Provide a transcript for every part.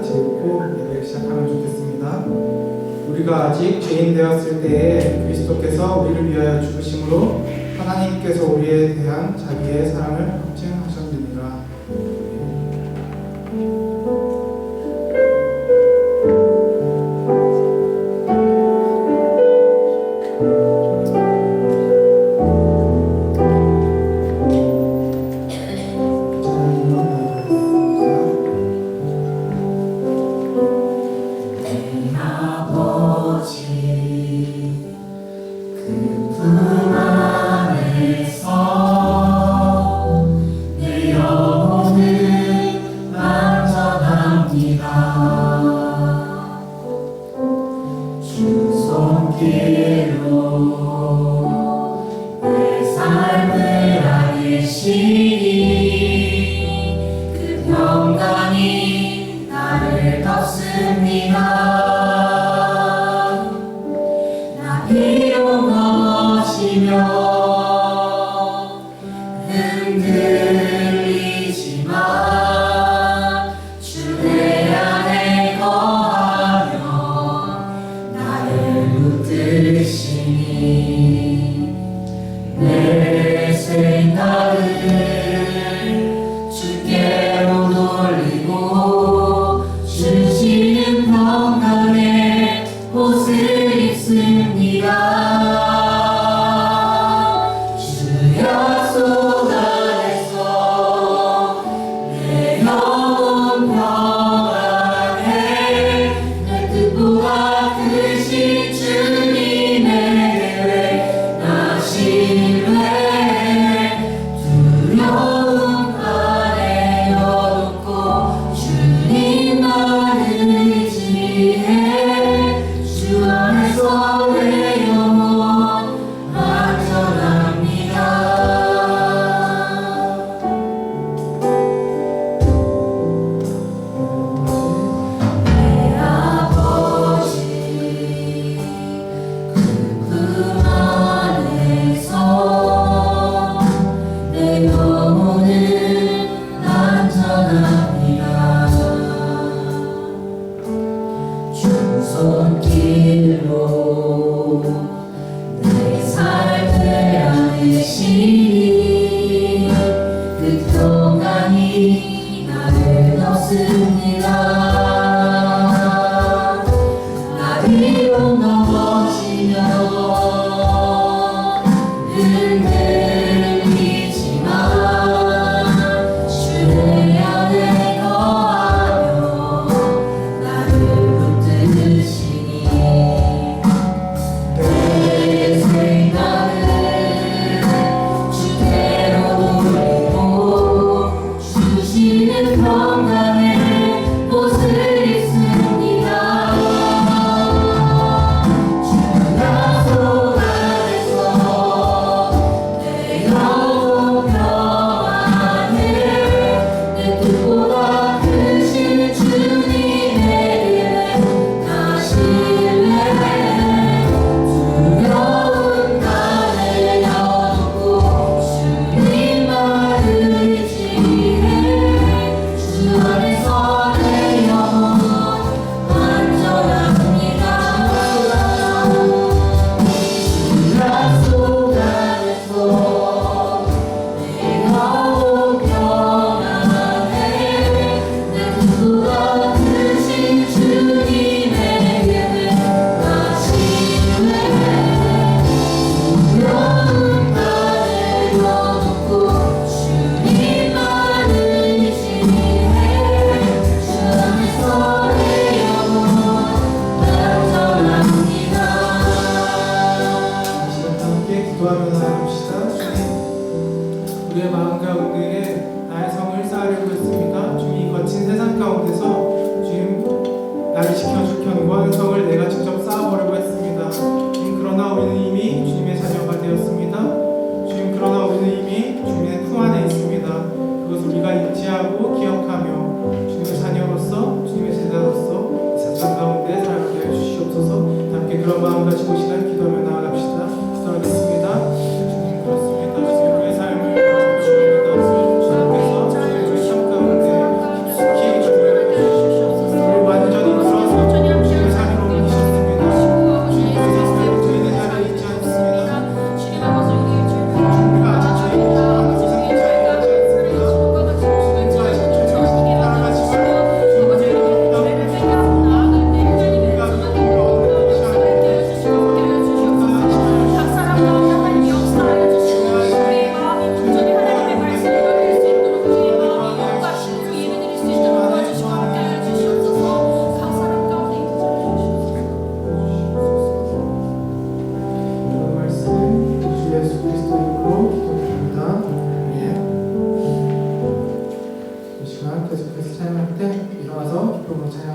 같이 읽고 예배를 시작하면 좋겠습니다. 우리가 아직 죄인 되었을 때에 그리스도께서 우리를 위하여 죽으심으로 하나님께서 우리에 대한 자기의 사랑을 확증하셨느니라. 주께로 돌리고 주시는 평강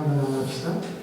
한번 나눠봅시다.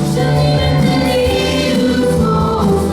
주님의 뜻이 이루소서.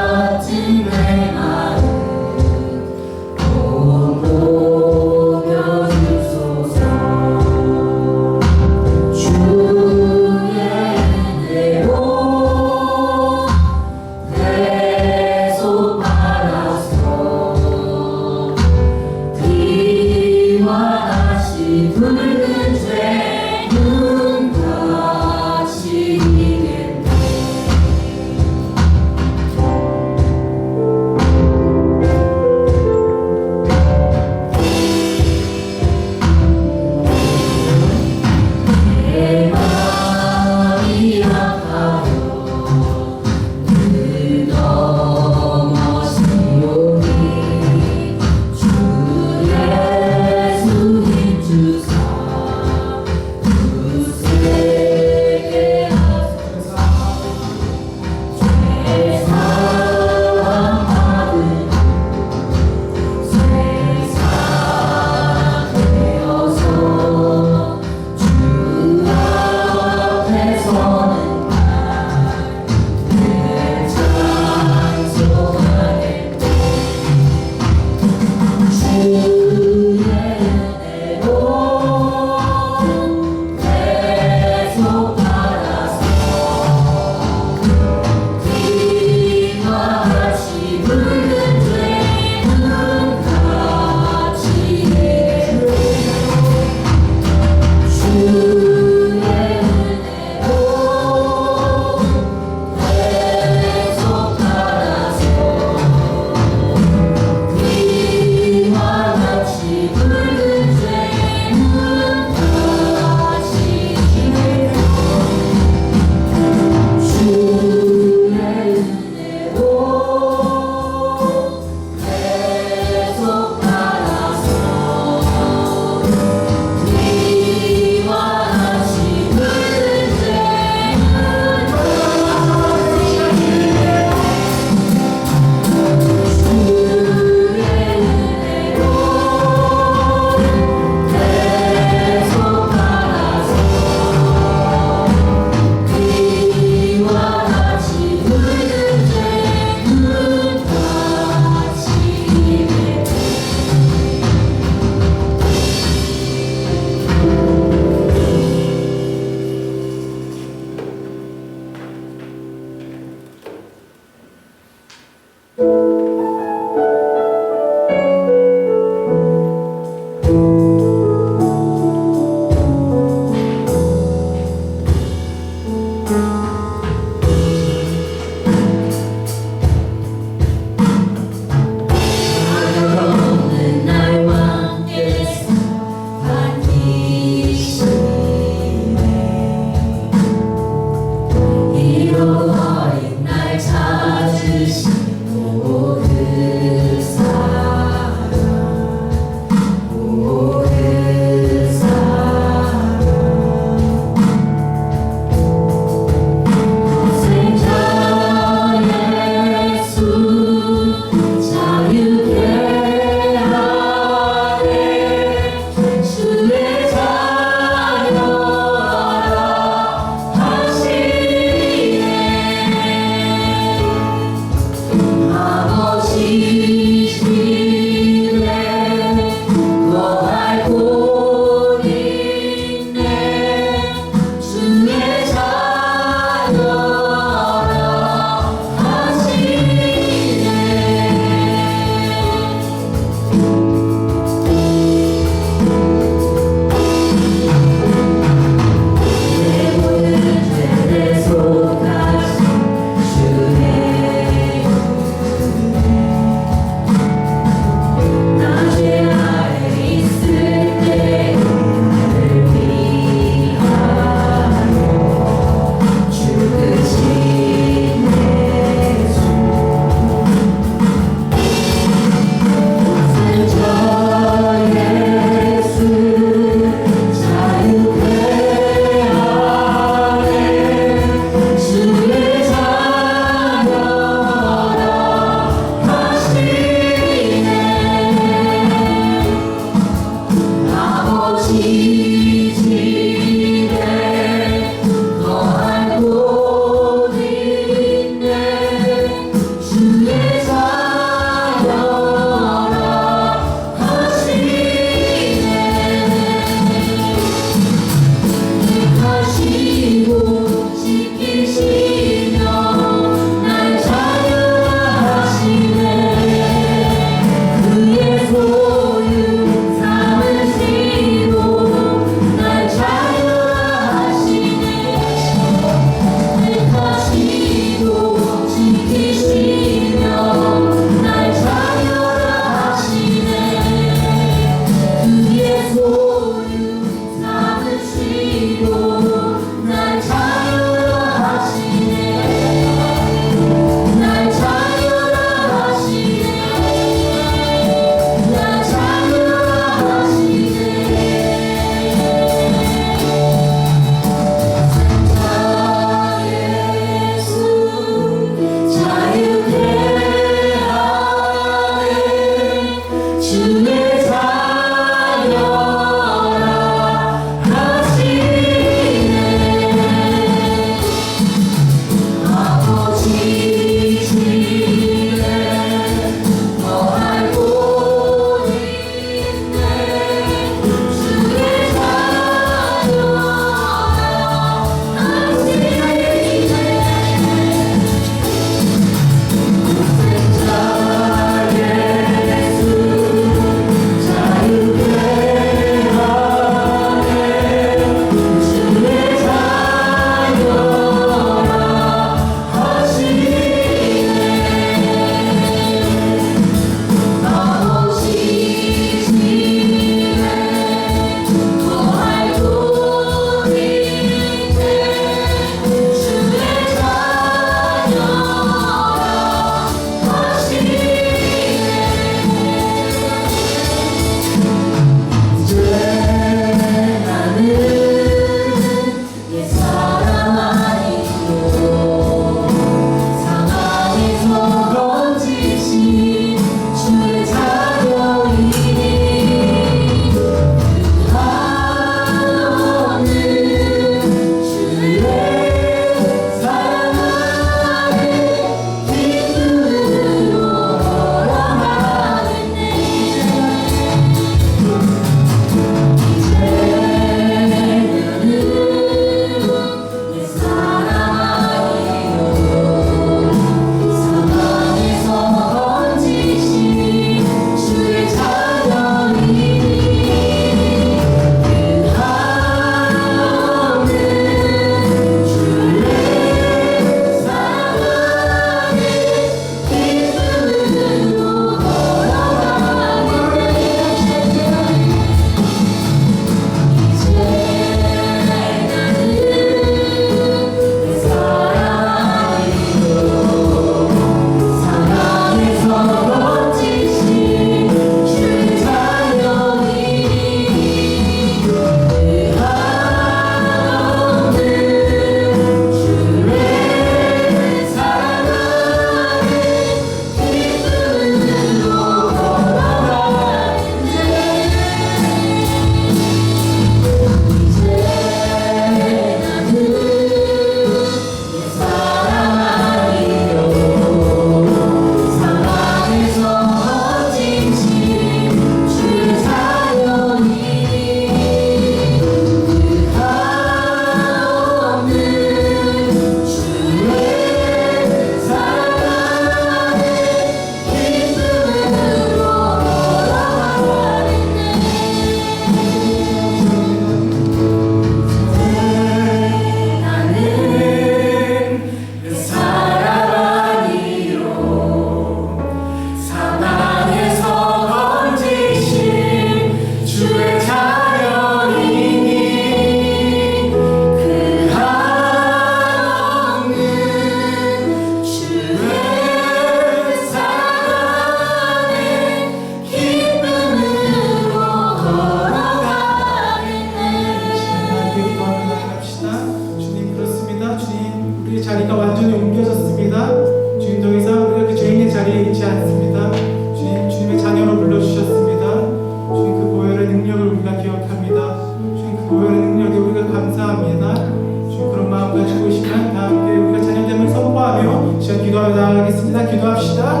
기도하며 나아가겠습니다. 기도합시다.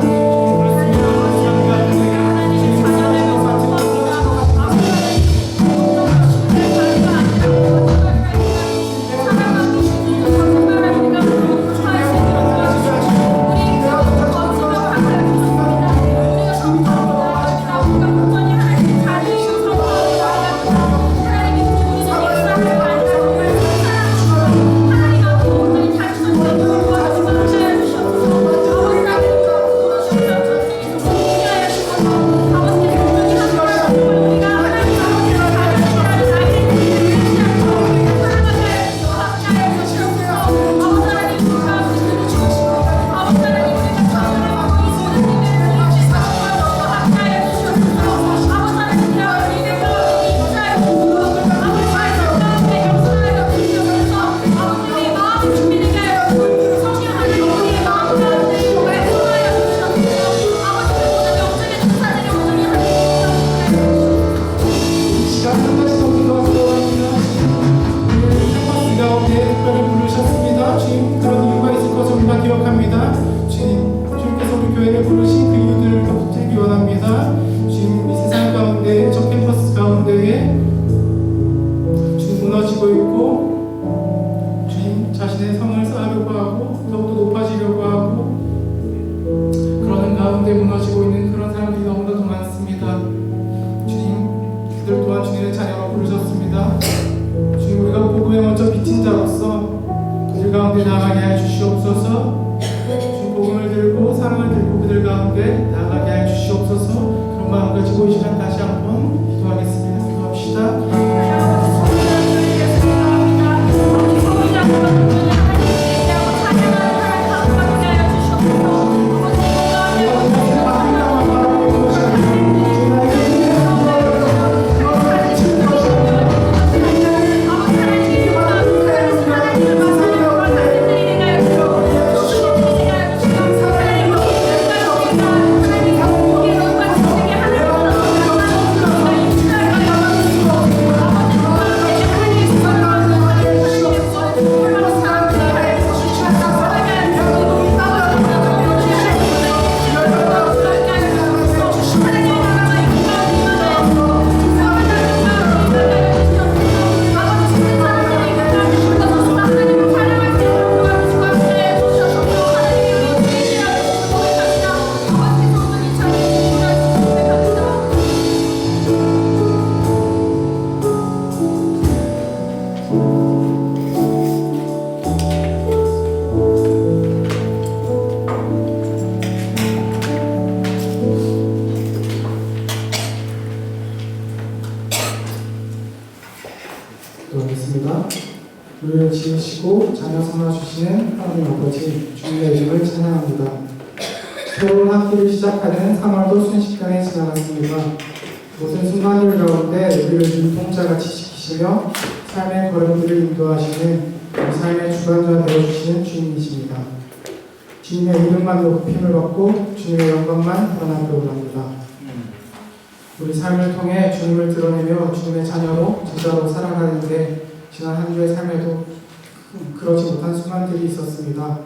기도하겠습니다. 우리를 지으시고 자녀 삼아 주시는 하나님 아버지 주님의 이름을 찬양합니다. 새로운 학기를 시작하는 3월도 순식간에 지나갔습니다. 모든 순간들 가운데 우리를 눈동자같이 지키시며 삶의 걸음들을 인도하시는 우리 삶의 주관자 되어주시는 주님이십니다. 주님의 이름만 높임을 받고 주님의 영광만 드러나기를 원합니다. 우리 삶을 통해 주님을 드러내며 주님의 자녀로 제자로 살아가는데 지난 한 주의 삶에도 그러지 못한 순간들이 있었습니다.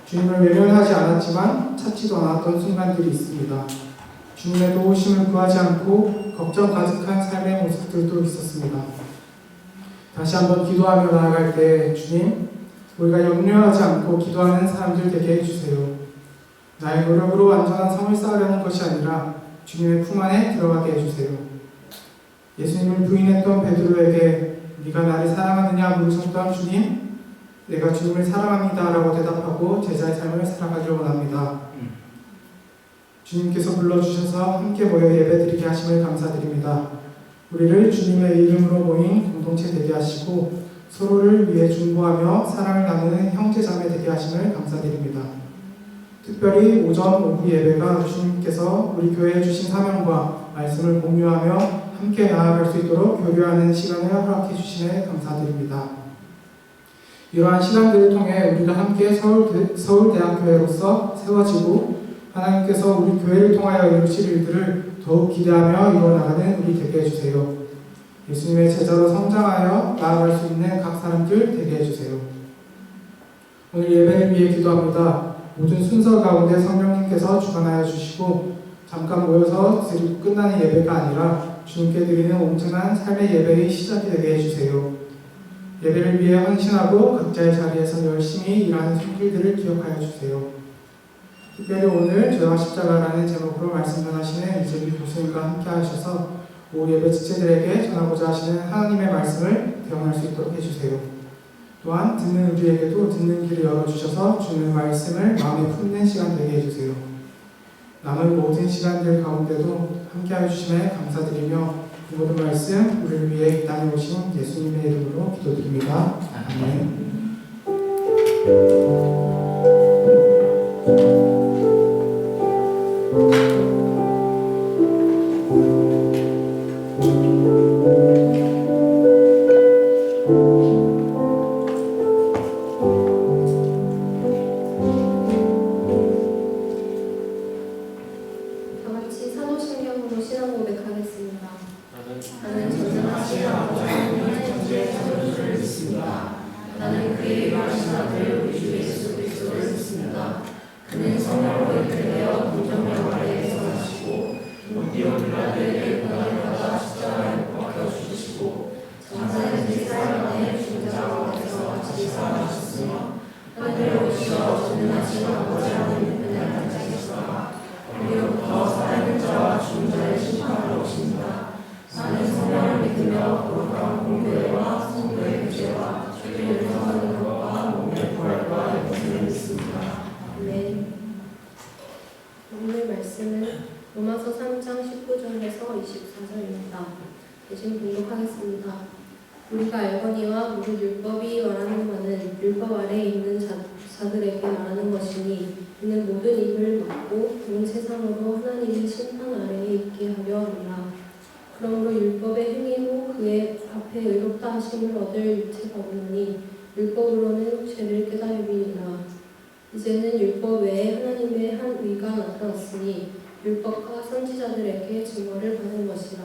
주님을 외면하지 않았지만 찾지도 않았던 순간들이 있습니다. 주님의 도우심을 구하지 않고 걱정 가득한 삶의 모습들도 있었습니다. 다시 한번 기도하며 나아갈 때 주님, 우리가 염려하지 않고 기도하는 사람들 되게 해주세요. 나의 노력으로 완전한 성을 쌓으려는 것이 아니라 주님의 품 안에 들어가게 해주세요. 예수님을 부인했던 베드로에게 네가 나를 사랑하느냐 물으셨던 주님, 내가 주님을 사랑합니다 라고 대답하고 제자의 삶을 살아가길 원합니다. 주님께서 불러주셔서 함께 모여 예배드리게 하심을 감사드립니다. 우리를 주님의 이름으로 모인 공동체 되게 하시고 서로를 위해 중보하며 사랑을 나누는 형제자매 되게 하심을 감사드립니다. 특별히 오전 오후 예배가 주님께서 우리 교회에 주신 사명과 말씀을 공유하며 함께 나아갈 수 있도록 교류하는 시간을 허락해 주심에 감사드립니다. 이러한 시간들을 통해 우리가 함께 서울대학교회로서 세워지고 하나님께서 우리 교회를 통하여 이루실 일들을 더욱 기대하며 이루어나가는 우리 되게 해주세요. 예수님의 제자로 성장하여 나아갈 수 있는 각 사람들 되게 해주세요. 오늘 예배를 위해 기도합니다. 모든 순서 가운데 성령님께서 주관하여 주시고 잠깐 모여서 드리고 끝나는 예배가 아니라 주님께 드리는 온전한 삶의 예배의 시작이 되게 해주세요. 예배를 위해 헌신하고 각자의 자리에서 열심히 일하는 손길들을 기억하여 주세요. 특별히 오늘 죄와 십자가라는 제목으로 말씀 전하시는 이재규 교수님과 함께 하셔서 오 예배 지체들에게 전하고자 하시는 하나님의 말씀을 대언할 수 있도록 해주세요. 또한 듣는 우리에게도 듣는 길을 열어주셔서 주는 말씀을 마음에 품는 시간 되게 해주세요. 남은 모든 시간들 가운데도 함께하여 주심에 감사드리며 이 모든 말씀 우리를 위해 이 땅에 오신 예수님의 이름으로 기도드립니다. 아멘. 오늘 말씀은 로마서 3장 19절에서 24절입니다. 대신 봉독하겠습니다. 우리가 알거니와 무릇 율법이 말하는 바는 율법 아래에 있는 자들에게 말하는 것이니 이는 모든 입을 막고 온 세상으로 하나님의 심판 아래에 있게 하려 함이라. 그러므로 율법의 행위로 그의 앞에 의롭다 하심을 얻을 유체가 없느니 율법으로는 죄를 깨달음이니라. 이제는 율법 외에 하나님의 한 의가 나타났으니 율법과 선지자들에게 증거를 받은 것이라.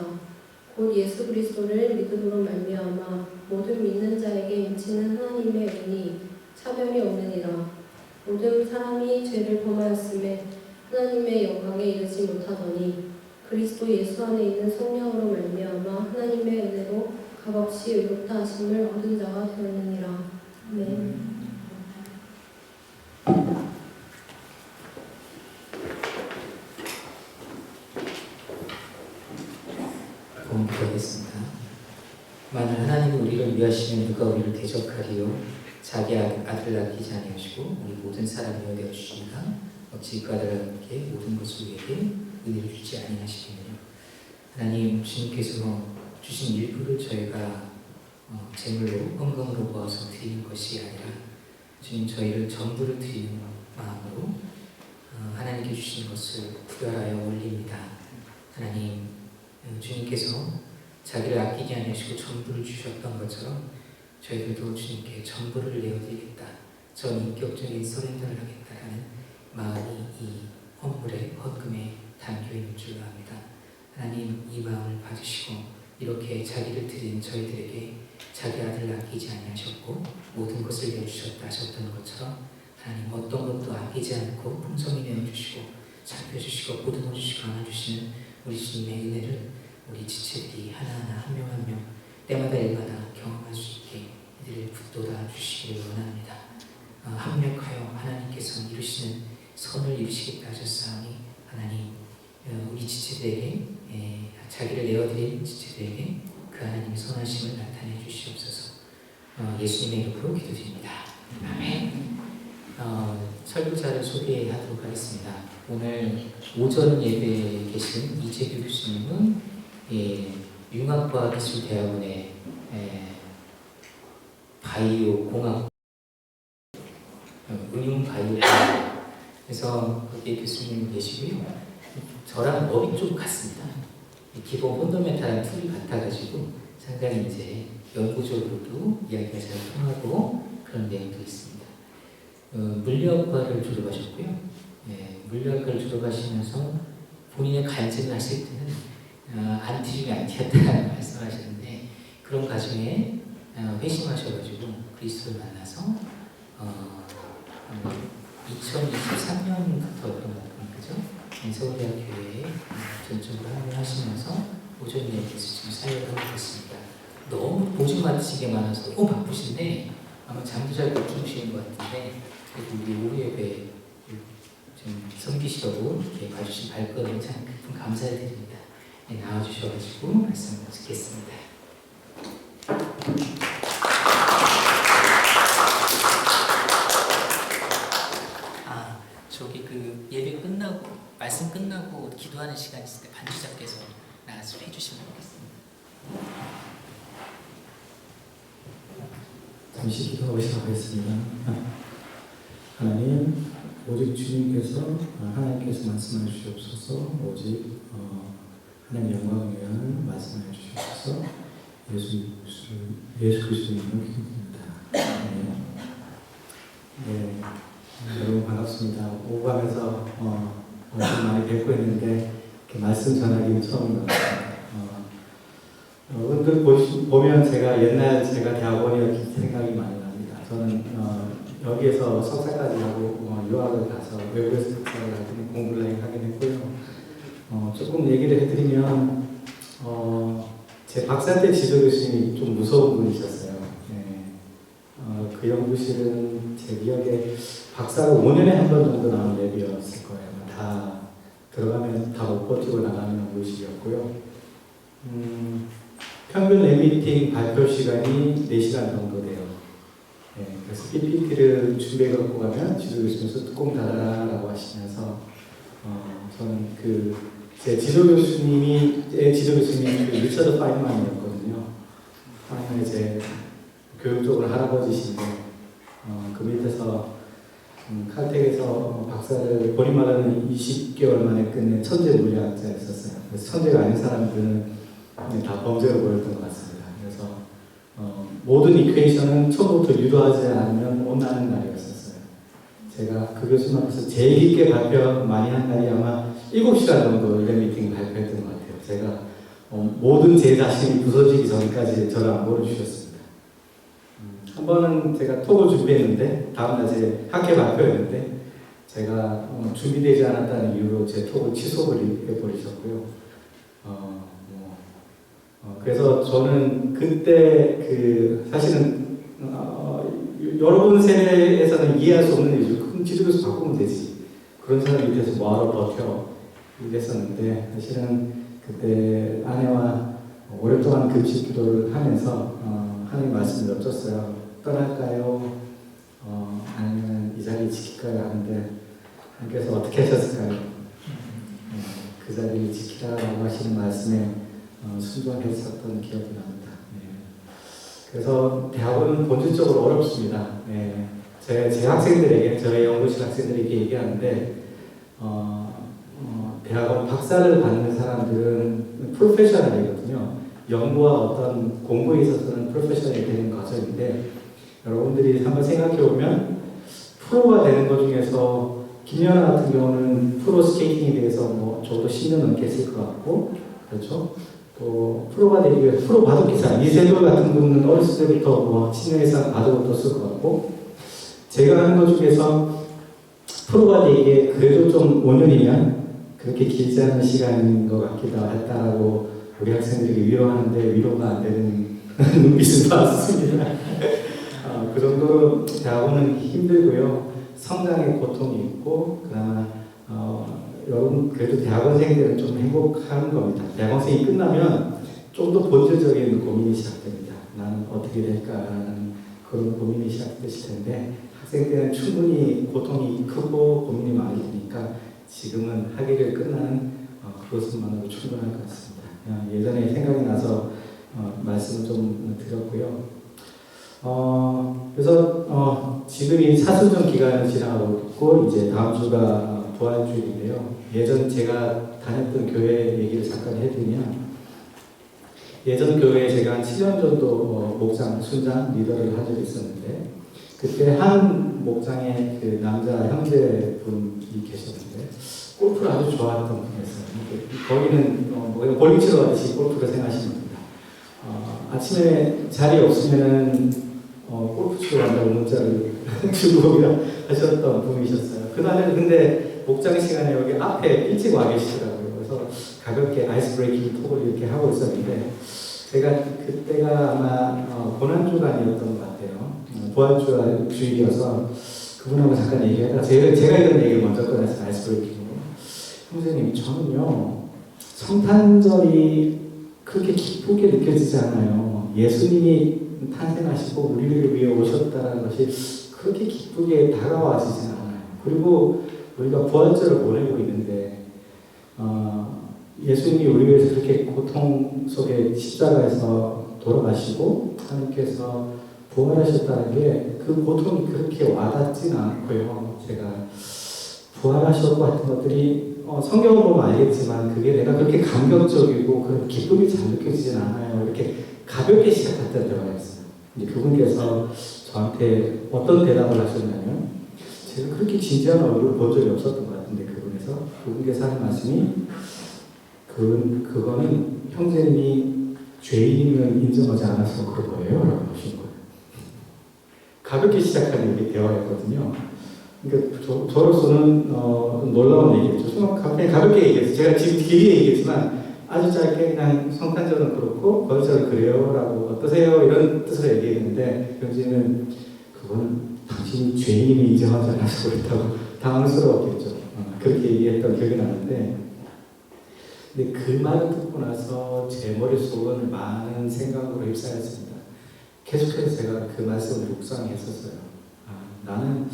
곧 예수 그리스도를 믿음으로 말미암아 모든 믿는 자에게 미치는 하나님의 은이 차별이 없느니라. 모든 사람이 죄를 범하였음에 하나님의 영광에 이르지 못하더니 그리스도 예수 안에 있는 성령으로 말미암아 하나님의 은혜로 값없이 의롭다 하심을 얻은 자가 되었느니라. 아멘. 기도하겠습니다. 만일 하나님이 우리를 위하시면 누가 우리를 대적하리요? 자기 아들을 아끼지 아니하시고 우리 모든 사람이여 되어 주시니까 어찌 그 아들에게 모든 것을 우리에게 은혜를 주지 아니하시겠느냐. 하나님 주님께서 주신 일부를 저희가 제물로 헌금으로 모아서 드리는 것이 아니라 주님 저희를 전부를 드리는 마음으로 하나님께 주신 것을 구별하여 올립니다. 하나님 주님께서 자기를 아끼지 아니하시고 전부를 주셨던 것처럼 저희들도 주님께 전부를 내어드리겠다. 전 인격적인 서렌더를 하겠다라는 마음이 이 헌금에 담겨있는 줄 압니다. 하나님 이 마음을 받으시고 이렇게 자기를 드린 저희들에게 자기 아들을 아끼지 아니하셨고 모든 것을 내주셨다 하셨던 것처럼 하나님 어떤 것도 아끼지 않고 풍성히 내어주시고 살펴주시고 보듬어주시고 안아주시는 우리 주님의 은혜를 우리 지체들이 하나하나 한 명 한 명 때마다 일마다 경험할 수 있게 이들을 붙돋아 주시기를 원합니다. 합력하여 하나님께서 이루시는 선을 이루시겠다 하셨사오니 하나님 우리 지체들에게 자기를 내어드린 지체들에게 그 하나님의 선하심을 나타내 주시옵소서. 예수님의 이름으로 기도드립니다. 아멘. 설교자를 소개하도록 하겠습니다. 오늘 오전 예배에 계신 이재규 교수님은 융합과학기술대학원의 바이오 공학 응용 바이오 그래서 거기에 교수님 계시고요. 저랑 법이 좀 같습니다. 기본 펀더멘탈한 툴이 같아가지고 상당히 이제 연구적으로도 이야기가 잘 통하고 그런 내용도 있습니다. 물리학과를 졸업하셨고요. 물리학과를 졸업하시면서 본인의 간증을 하실 때는 안티중에 안티였다라는 말씀을 하셨는데 그런 과정에 회심하셔가지고 그리스도를 만나서 2023년부터 그런 것 같아요. 그죠? 서울대학교에 전적으로 합류하시면서 오전 예배에서 지금 사역을 하고 있습니다. 너무 보증 맡으시게 많아서 너무 바쁘신데 아마 잠도 잘 못 주무시는 것 같은데 그래도 우리 오후 예배 좀 섬기시려고 이렇게 봐주신 발걸음에 참 깊은 감사를 드립니다. 네, 나와주셔가지고 말씀을 듣겠습니다. 저기 그 예배 끝나고 말씀 끝나고 기도하는 시간 있을 때 반주자께서 나가서 해주시면 좋겠습니다. 잠시 기도하고 시작하겠습니다. 하나님, 오직 주님께서 하나님께서 말씀해 주시옵소서. 오직 하나님 영광을 위한 말씀해 주시옵소서. 예수 그리스도님을 기도합니다. 네. 여러분 반갑습니다. 오고 가면서 엄청 많이 뵙고 있는데 이렇게 말씀 전하기는 처음인 것 같습니다. 여러분들 보면 제가 옛날 제가 대학원이었기 생각이 많이 납니다. 저는 여기에서 석사까지 하고 유학을 가서 외국에서 석사를 하고 공부를 하게 됐고요. 조금 얘기를 해드리면 제 박사 때 지도 교수님이 좀 무서운 분이셨어요. 네. 그 연구실은 제 기억에 박사가 5년에 한 번 정도 나온 랩이었을 거예요. 다 들어가면 다 못 버티고 나가는 연구실이었고요. 평균 랩미팅 발표 시간이 4시간 정도 돼요. 네, 그래서 PPT를 준비해 갖고 가면 지도 교수님께서 뚜껑 닫아라라고 하시면서 저는 제 지도 교수님이 리처드 파인만이었거든요. 파인만 제 교육적으로 할아버지신데 그 밑에서 칼텍에서 박사를 본인 말하는 20개월 만에 끝낸 천재 물리학자였었어요. 그래서 천재가 아닌 사람들은 다 범죄로 보였던 것 같습니다. 그래서 모든 이퀘이션은 처음부터 유도하지 않으면 온다는 날이었었어요. 제가 그 교수님 앞에서 제일 깊게 발표 많이 한 날이 아마 7시간 정도 이런 미팅 발표했던 것 같아요. 제가 모든 제 자신이 부서지기 전까지 저를 안 보여주셨습니다. 한 번은 제가 톡을 준비했는데 다음날 제 학회 발표였는데 제가 준비되지 않았다는 이유로 제 톡을 취소를 해버리셨고요. 그래서 저는 그때 사실은 여러분 세대에서는 이해할 수 없는 일이죠. 그럼 지도교수 바꾸면 되지. 그런 사람 밑에서 뭐하러 버텨 이랬었는데 사실은 그때 아내와 오랫동안 금식 기도를 하면서 하나님 말씀을 여쭸어요. 떠날까요? 아니면 이 자리 지킬까요? 하는데 하나님께서 어떻게 하셨을까요? 그 자리를 지키라고 하시는 말씀에 순종했었던 기억이 납니다. 네. 그래서 대학원은 본질적으로 어렵습니다. 네. 제 학생들에게, 저희 연구실 학생들에게 얘기하는데 대학원 박사를 받는 사람들은 프로페셔널이거든요. 연구와 어떤 공부에 있어서는 프로페셔널이 되는 과정인데 여러분들이 한번 생각해보면 프로가 되는 것 중에서 김연아 같은 경우는 프로 스케이팅에 대해서 적어도 10년 넘게 했을 것 같고 그렇죠? 또 프로가 되기 위해 프로 바둑기사 이세돌 같은 분은 어렸을 때부터 10년 이상 바둑을 떴을 것 같고 제가 하는 것 중에서 프로가 되기에 그래도 좀 5년이면 그렇게 길지 않은 시간인 것 같기도 하다라고 우리 학생들이 위로하는데 위로가 안 되는 눈빛을 봤습니다. 그 정도로 대학원은 힘들고요. 성장의 고통이 있고 그나마 여러분 그래도 대학원생들은 좀 행복한 겁니다. 대학원생이 끝나면 좀 더 본질적인 고민이 시작됩니다. 나는 어떻게 될까라는 그런 고민이 시작되실 텐데 학생 때는 충분히 고통이 크고 고민이 많이 드니까 지금은 학위를 끝나는 그것만으로 충분할 것 같습니다. 예전에 생각이 나서 말씀을 좀 드렸고요. 그래서 지금이 사순절 기간을 지나가고 있고 이제 다음 주가 부활주일인데요. 예전 제가 다녔던 교회 얘기를 잠깐 해드리면 예전 교회에 제가 한 7년 정도 목장, 순장, 리더를 한 적이 있었는데 그때 한 목장의 그 남자 형제분이 계셨는데 골프를 아주 좋아했던 분이었어요. 거기는 볼링 치러 가듯이 골프를 생각하시면 됩니다. 아침에 자리 없으면은 골프 치러 간다고 문자를 주고 하셨던 분이셨어요. 그날은 근데 목장 시간에 여기 앞에 일찍 와 계시더라고요. 그래서 가볍게 아이스 브레이킹 톡을 이렇게 하고 있었는데 제가 그때가 아마 고난주간이었던 것 같아요. 부활주일이어서 그분하고 잠깐 얘기하다가 제가 이런 얘기를 먼저 꺼냈어요. 아이스 브레이킹으로. 형제님, 저는요 성탄절이 그렇게 기쁘게 느껴지지 않아요. 예수님이 탄생하시고 우리를 위해 오셨다는 것이 그렇게 기쁘게 다가와지진 않아요. 그리고 우리가 부활절을 보내고 있는데 예수님이 우리 위해서 그렇게 고통 속에 십자가에서 돌아가시고 하나님께서 부활하셨다는 게 그 고통이 그렇게 와닿지는 않고요. 제가 부활하셨고 하여튼 것들이 성경을 보면 알겠지만 그게 내가 그렇게 감격적이고 그런 기쁨이 잘 느껴지진 않아요. 이렇게 가볍게 시작했던 때가 있어요. 근데 그분께서 저한테 어떤 대답을 하셨냐면 제가 그렇게 진지한 얼굴을 본 적이 없었던 것 같은데 그분께서 하는 말씀이 그거는 형제님이 죄인임을 인정하지 않아서 그런 거예요 라고 하신 거예요. 가볍게 시작하는 게 대화였거든요. 그러니까 저로서는 놀라운 얘기였죠. 그냥 가볍게 얘기했어요. 제가 지금 길게 얘기했지만 아주 짧게 그냥 성탄절은 그렇고 부활절은 그래요 라고 어떠세요? 이런 뜻으로 얘기했는데 형제는 그건 당신이 죄인임을 인정하지 않아서 그렇다고 당황스러웠겠죠. 그렇게 얘기했던 기억이 나는데 근데 그 말을 듣고 나서 제 머릿속은 많은 생각으로 휩싸였습니다. 계속해서 제가 그 말씀을 묵상했었어요. 나는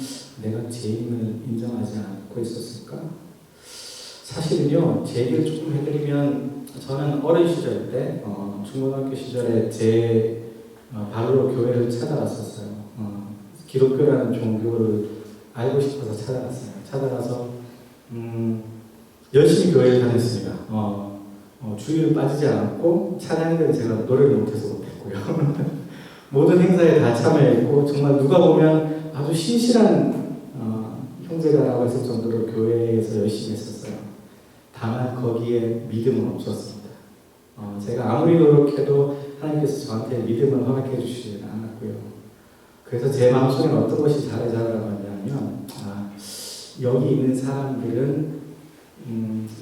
내가 죄인을 인정하지 않고 있었을까? 사실은요, 제 얘기를 조금 해드리면 저는 어린 시절 때 중고등학교 시절에 제 바로 교회를 찾아갔었어요. 기독교라는 종교를 알고 싶어서 찾아갔어요. 찾아가서 열심히 교회를 다녔습니다. 주일을 빠지지 않았고 찬양대는 제가 노래를 못해서 못했고요. 모든 행사에 다 참여했고 정말 누가 보면 아주 신실한 형제다라고 했을 정도로 교회에서 열심히 했었어요. 다만 거기에 믿음은 없었습니다. 제가 아무리 노력해도 하나님께서 저한테 믿음을 허락해 주시지 않았고요. 그래서 제 마음속에 어떤 것이 자라자라고 하냐면 여기 있는 사람들은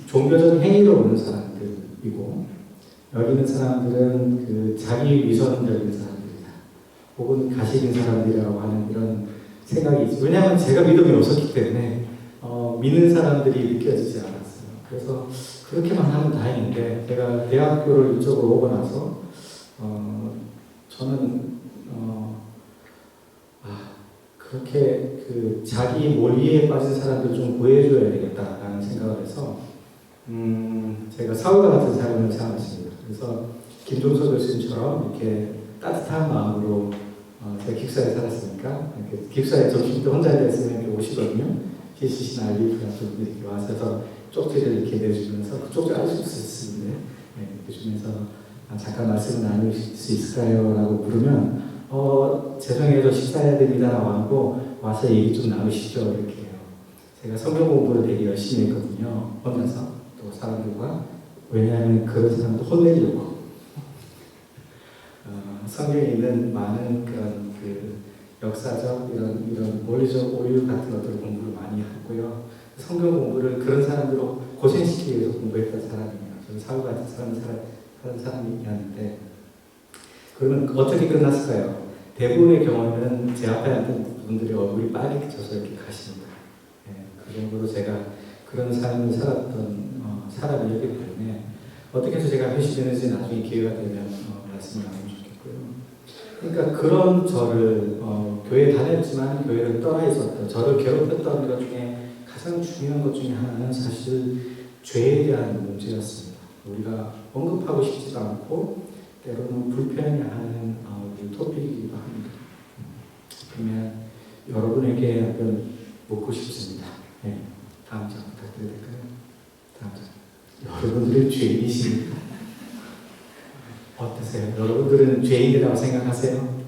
종교적 행위로 오는 사람들이고 여기 있는 사람들은 그 자기 위선적인 사람들이다. 혹은 가식인 사람들이라고 하는 이런 생각이 있죠. 왜냐하면 제가 믿음이 없었기 때문에 믿는 사람들이 느껴지지 않았어요. 그래서 그렇게만 하면 다행인데 제가 대학교를 이쪽으로 오고 나서 저는 그렇게 그 자기 몰리에 빠진 사람들 좀 구해줘야 되겠다라는 생각을 해서 제가 사울과 같은 삶을 살았습니다. 그래서 김종서 교수님처럼 이렇게 따뜻한 마음으로 제가 기숙사에 살았으니까 기숙사에 저 혼자 앉아있으면 이렇게 오시거든요. CCC나 알리프 같은 분들이 이렇게 와서 쪽지를 이렇게 내주면서 그 쪽지 알 수 있었는데 이렇게 주면서 잠깐 말씀을 나눌 수 있을까요? 라고 부르면 죄송해요, 저 식사해야 됩니다 라고 하고 와서 얘기 좀 나누시죠 이렇게 해요. 제가 성경 공부를 되게 열심히 했거든요. 혼자서 또 사람들과. 왜냐하면 그런 사람도 혼내려고 성경에 있는 많은 그런 그 역사적 이런 원리적 오류 같은 것들을 공부를 많이 했고요. 성경 공부를 그런 사람들로 고생시키기 위해서 공부했던 사람이에요. 저는 사울 같은 사는 사람이었는데 그러면 어떻게 끝났을까요? 대부분의 경우는 제 앞에 앉은 분들이 얼굴이 빨개져서 이렇게 가십니다. 그 정도로 제가 그런 삶을 살았던 사람이었기 때문에 어떻게 해서 제가 회심되는지 나중에 기회가 되면 말씀을 나누면 좋겠고요. 그러니까 그런 저를 교회에 다녔지만 교회를 떠나 있었던 저를 괴롭혔던 것 중에 가장 중요한 것 중에 하나는 사실 죄에 대한 문제였습니다. 우리가 언급하고 싶지도 않고 때로는 불편해하는 토픽이기도 합니다. 그러면 여러분에게 한번 묻고 싶습니다. 다음 장 부탁드려도 될까요? 다음 장. 여러분들은 죄인이십니까? 어떠세요? 여러분들은 죄인이라고 생각하세요?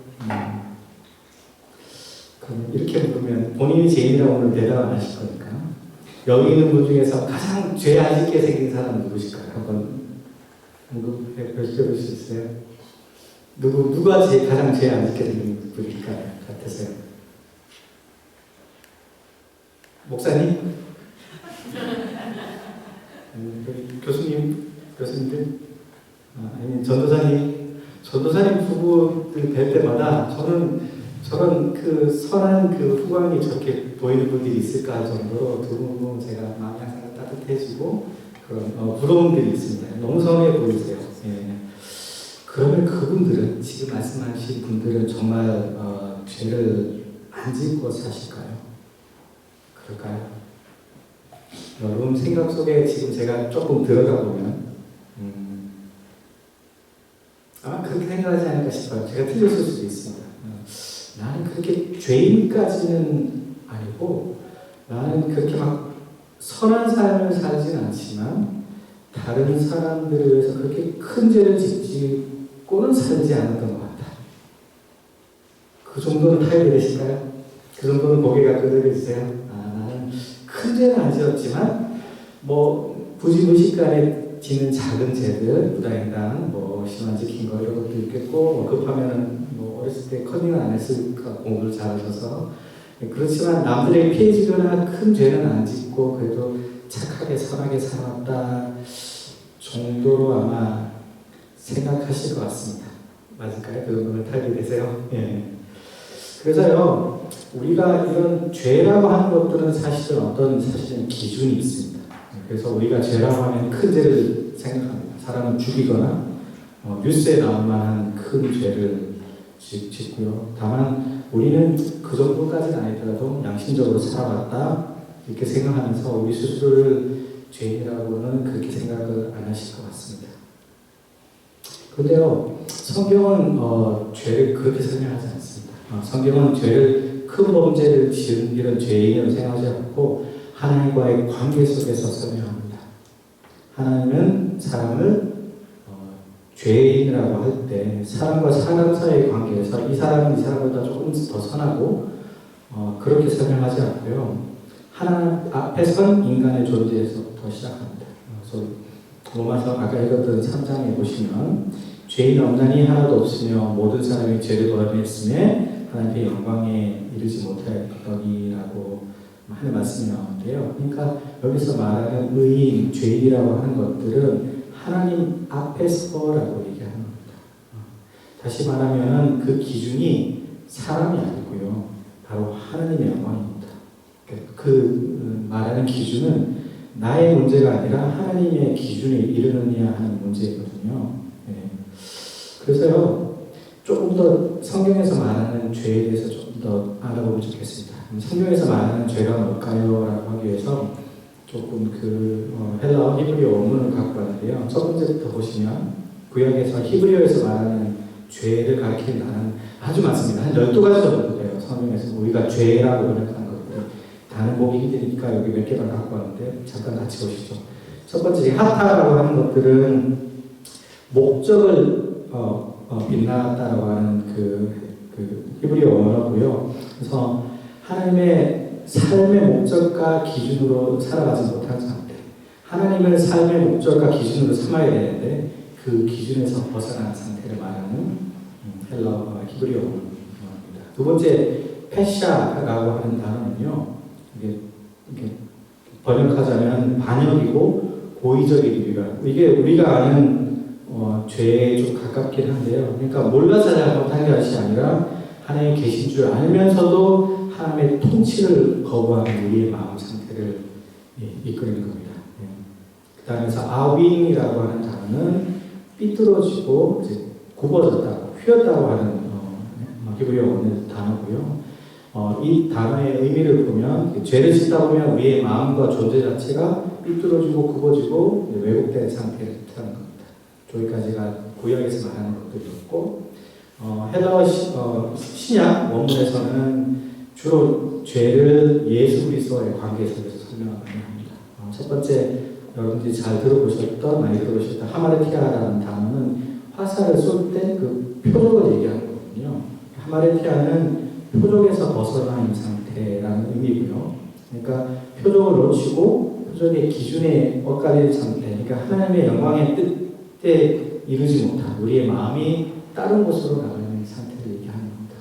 그럼 이렇게 물으면 본인이 죄인이라고 오늘 대답 안 하실 거니까 여기 있는 분 중에서 가장 죄 안 짓게 생긴 사람은 누구실까요? 한번 언급해 볼 수 있어요? 누가 가장 죄 안 짓게 되는 분일 것 같으세요? 목사님? 교수님들? 아니면 전도사님 부부들 뵐 때마다 저런 그 선한 그 후광이 저렇게 보이는 분들이 있을까 할 정도로 두 분 보면 제가 마음이 항상 따뜻해지고 그런 부러운 분들이 있습니다. 너무 선해 보이세요. 예. 그러면 그분들은 지금 말씀하신 분들은 정말 죄를 안 짓고 사실까요? 그럴까요? 여러분 생각 속에 지금 제가 조금 들어가 보면 아마 그렇게 생각하지 않을까 싶어요. 제가 틀렸을 수도 있습니다. 나는 그렇게 죄인까지는 아니고 나는 그렇게 막 선한 삶을 살지는 않지만 다른 사람들을 위해서 그렇게 큰 죄를 짓고는 살지 않았던 것 같아요. 그 정도는 타협이 되실까요? 그 정도는 고개가 끄덕여주세요. 나는 큰 죄는 안 지었지만 굳이 무식간에 지는 작은 죄들, 무단횡단, 심한 지킨 거 이런 것도 있겠고 급하면은 어렸을 때 커닝을 안 했을까 공부를 잘하셔서 그렇지만 남들에게 피해 주거나 큰 죄는 안 짓고 그래도 착하게 선하게 살았다 정도로 아마 생각하실 것 같습니다. 맞을까요? 그 정도는 탈이 되세요? 예. 그래서요 우리가 이런 죄라고 하는 것들은 사실은 기준이 있습니다. 그래서 우리가 죄라고 하면 큰 죄를 생각합니다. 사람을 죽이거나 뉴스에 나올 만한 큰 죄를 짓고요. 다만 우리는 그 정도까지는 아니더라도 양심적으로 살아왔다 이렇게 생각하면서 우리 스스로를 죄인이라고는 그렇게 생각을 안 하실 것 같습니다. 그런데요 성경은 죄를 그렇게 설명하지 않습니다. 성경은 죄를 큰 범죄를 지은 이런 죄인으로 생각하지 않고 하나님과의 관계 속에서 설명합니다. 하나님은 사람을 죄인이라고 할 때 사람과 사람 사이의 관계에서 이 사람은 이 사람보다 조금 더 선하고 그렇게 설명하지 않고요. 하나님 앞에선 인간의 존재에서부터 시작합니다. 그래서 로마서 아까 읽었던 3장에 보시면 죄인 없나니 하나도 없으며 모든 사람이 죄를 범했음에 하나님의 영광에 이르지 못하였더니라고 하는 말씀이 나오는데요. 그러니까 여기서 말하는 의인, 죄인이라고 하는 것들은 하나님 앞에서라고 얘기하는 겁니다. 다시 말하면 그 기준이 사람이 아니고요. 바로 하나님의 영광입니다. 그 말하는 기준은 나의 문제가 아니라 하나님의 기준에 이르느냐 하는 문제거든요. 네. 그래서요, 조금 더 성경에서 말하는 죄에 대해서 조금 더 알아보면 좋겠습니다. 성경에서 말하는 죄가 뭘까요? 라고 하기 위해서 조금 헬라어 히브리어 원문을 갖고 왔는데요. 첫 번째부터 보시면 구약에서 히브리어에서 말하는 죄를 가리키는 단어는 아주 많습니다. 한 12가지 정도 돼요. 성경에서 우리가 죄라고 번역하는 것들. 단어 보기 힘드니까 여기 몇 개만 갖고 왔는데 잠깐 같이 보시죠. 첫 번째 하타라고 하는 것들은 목적을 빛났다라고 하는 그 히브리어 원어고요. 그래서 하나님의 삶의 목적과 기준으로 살아가지 못한 상태. 하나님을 삶의 목적과 기준으로 삼아야 되는데 그 기준에서 벗어난 상태를 말하는 헬라어 히브리어 원어입니다. 두 번째 페샤라고 하는 단어는요. 이게 번역하자면 반역이고 고의적인 일이라. 이게 우리가 아는 죄에 좀 가깝긴 한데요. 그러니까 몰라서 잘못한 것이 아니라 하나님이 계신 줄 알면서도 하나님의 통치를 거부하는 우리의 마음 상태를 이끌는 겁니다. 그 다음에서 아윙이라고 하는 단어는 삐뚤어지고 굽어졌다고, 휘었다고 하는 히브리어 원어 단어고요. 이 단어의 의미를 보면 죄를 짓다 보면 우리의 마음과 존재 자체가 삐뚤어지고 굽어지고 왜곡된 상태를 뜻하는 겁니다. 저기까지가 구약에서 말하는 것들이 있고 헬라어 신약 원문에서는 주로 죄를 예수 그리스도와의 관계 속에서 설명을 많이 합니다. 첫 번째 여러분들이 잘 들어보셨던 많이 들어보셨던 하마르티아라는 단어는 화살을 쏠 때 그 표적을 얘기하는 거거든요. 하마르티아는 표적에서 벗어난 상태라는 의미고요. 그러니까 표적을 놓치고 표적의 기준에 엇갈린 상태. 그러니까 하나님의 영광의 뜻에 이르지 못한 우리의 마음이 다른 곳으로 나가는 상태를 얘기하는 겁니다.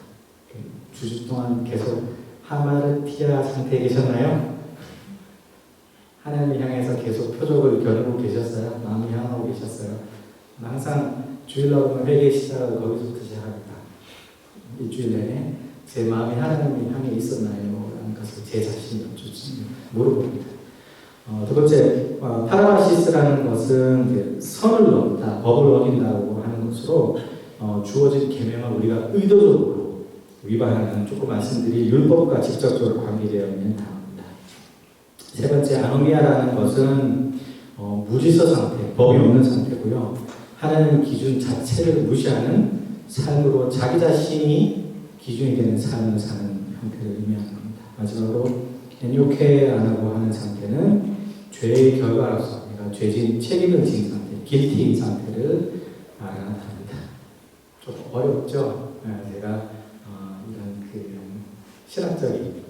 주주 동안 계속 하마르티아 상태에 계셨나요? 하나님을 향해서 계속 표적을 겨누고 계셨어요? 마음을 향하고 계셨어요? 항상 주일날 보면 회개 시작을 거기서부터 시작합니다. 일주일 내내 제 마음이 하나님을 향해 있었나요? 라는 것을 제 자신이 물어봅니다. 두 번째, 파라바시스라는 것은 선을 넘다, 법을 어긴다고 하는 것으로 주어진 계명을 우리가 의도적으로 위반하는, 조금 말씀드린 율법과 직접적으로 관계되어 있는 단어입니다. 세 번째, 아노미아라는 것은 무지서 상태, 법이 없는 상태고요. 하나님 기준 자체를 무시하는 삶으로 자기 자신이 기준이 되는 삶을 사는 형태를 의미하는 겁니다. 마지막으로 엔요케라고 하는 상태는 죄의 결과로서 내가 죄진 책임을 진 상태, 길티인 상태를 말하는 단어입니다. 좀 어렵죠? 제가 이런 신학적인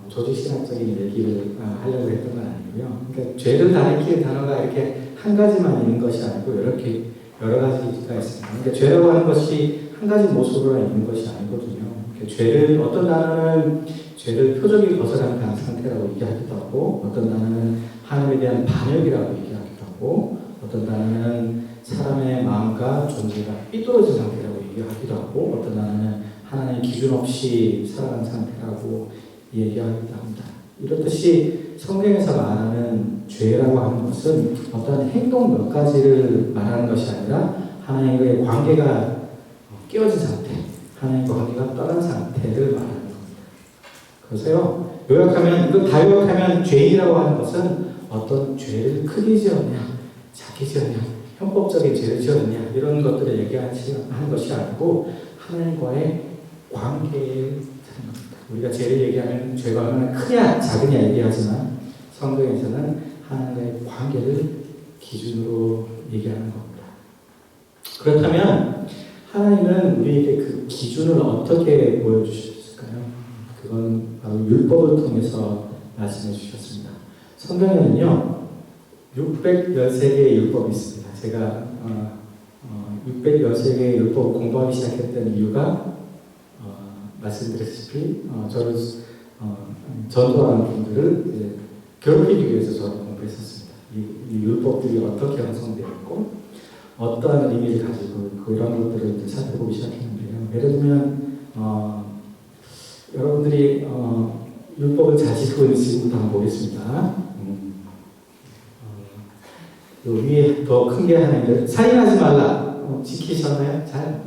조직 신학적인 얘기를 하려고 했던 건 아니고요. 그러니까 죄를 가리키는 단어가 이렇게 한 가지만 있는 것이 아니고 이렇게 여러 가지가 있습니다. 그러니까 죄라고 하는 것이 한 가지 모습으로 있는 것이 아니거든요. 그러니까 죄를 어떤 단어는 죄를 표적이 벗어난 상태라고 얘기하기도 하고, 어떤 단어는 하나님에 대한 반역이라고 얘기하기도 하고, 어떤 단어는 사람의 마음과 존재가 삐뚤어진 상태라고 얘기하기도 하고, 어떤 단어는 하나님의 기준 없이 살아가는 상태라고 얘기하기도 합니다. 이렇듯이 성경에서 말하는 죄라고 하는 것은 어떤 행동 몇 가지를 말하는 것이 아니라 하나님과의 관계가 깨어진 상태, 하나님과 관계가 떠난 상태를 말하는 겁니다. 그래서요, 이거 다 요약하면 죄인이라고 하는 것은 어떤 죄를 크게 지었냐, 작게 지었냐, 형법적인 죄를 지었냐, 이런 것들을 얘기하는 것이 아니고 하나님과의 관계를 하는 겁니다. 우리가 죄를 얘기하면 죄가 얼마나 크냐, 작으냐 얘기하지만 성경에서는 하나님과의 관계를 기준으로 얘기하는 겁니다. 그렇다면 하나님은 우리에게 그 기준을 어떻게 보여주셨을까요? 그건 바로 율법을 통해서 말씀해 주셨습니다. 성경에는요, 613개의 율법이 있습니다. 제가 613개의 율법을 공부하기 시작했던 이유가 말씀드렸다시피 저를 전도하는 분들을 괴롭히기 위해서 저는 공부했었습니다. 이 율법들이 어떻게 형성되었고 어떠한 의미를 가지고 있고 이런 것들을 살펴보기 시작했는데요. 예를 들면 여러분들이 율법을 잘 지키고 있는 지금부터 한번 보겠습니다. 요 위에 더 큰 게 하나 있는데 살인하지 말라. 지키셨나요? 잘?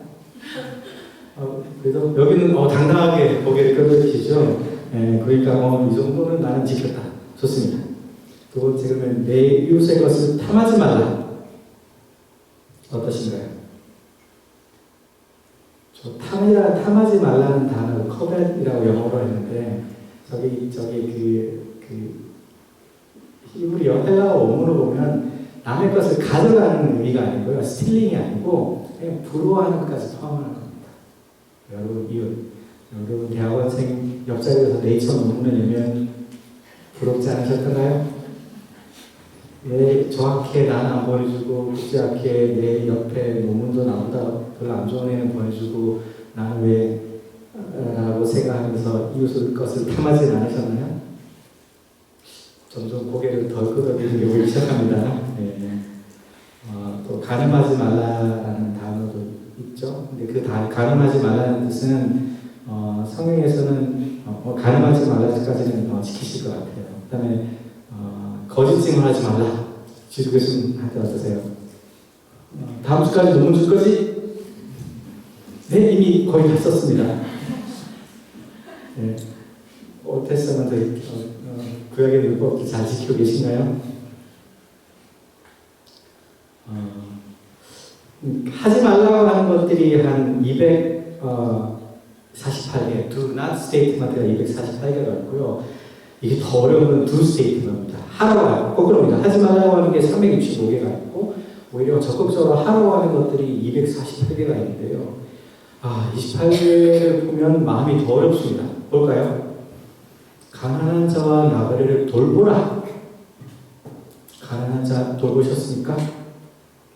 그래도 여기는 당당하게 고개를 끄덕이시죠. 그러니까 이 정도는 나는 지켰다. 좋습니다. 두 번째, 그러면 내 이웃의 것을 탐하지 말라. 어떠신가요? 저 탐하지 말라는 단어를 커벳이라고 영어로 했는데 저기 그 히브리어 헬라어 원문을 보면 남의 것을 가져가는 의미가 아니고요, 스틸링이 아니고 그냥 부러워하는 것까지 포함하는 겁니다. 여러분 대학원생 옆자리에서 네이처 논문을 내면 부럽지 않으셨던가요? 왜 정확히 나는 안 보내주고 굳이 않게 내 옆에 논문도 나보다 별로 안 좋은 애는 보내주고 나는 왜 라고 생각하면서 이웃의 것을 탐하지 않으셨나요? 점점 고개를 덜 끄덕이는 게 보이기 시작합니다. 또 가늠하지 말라라는 단어도 있죠. 근데 그 가늠하지 말라는 뜻은 성경에서는 가늠하지 말라까지는 지키실 것 같아요. 그다음에 거짓증을 하지 말라. 지도 교수님한테 어떠세요? 다음 주까지 논문 줄 거지? 네, 이미 거의 다 썼습니다. 올테스타먼트 구약의 율법도 잘 지키고 계신가요? 하지 말라고 하는 것들이 한 248개, do not statement가 248개가 있고요. 이게 더 어려운 건 do statement입니다. 하라고 하고, 거꾸로입니다. 하지 말라고 하는 게 365개가 있고, 오히려 적극적으로 하라고 하는 것들이 248개가 있는데요. 28개를 보면 마음이 더 어렵습니다. 볼까요? 가난한 자와 나그네를 돌보라. 가난한 자 돌보셨습니까?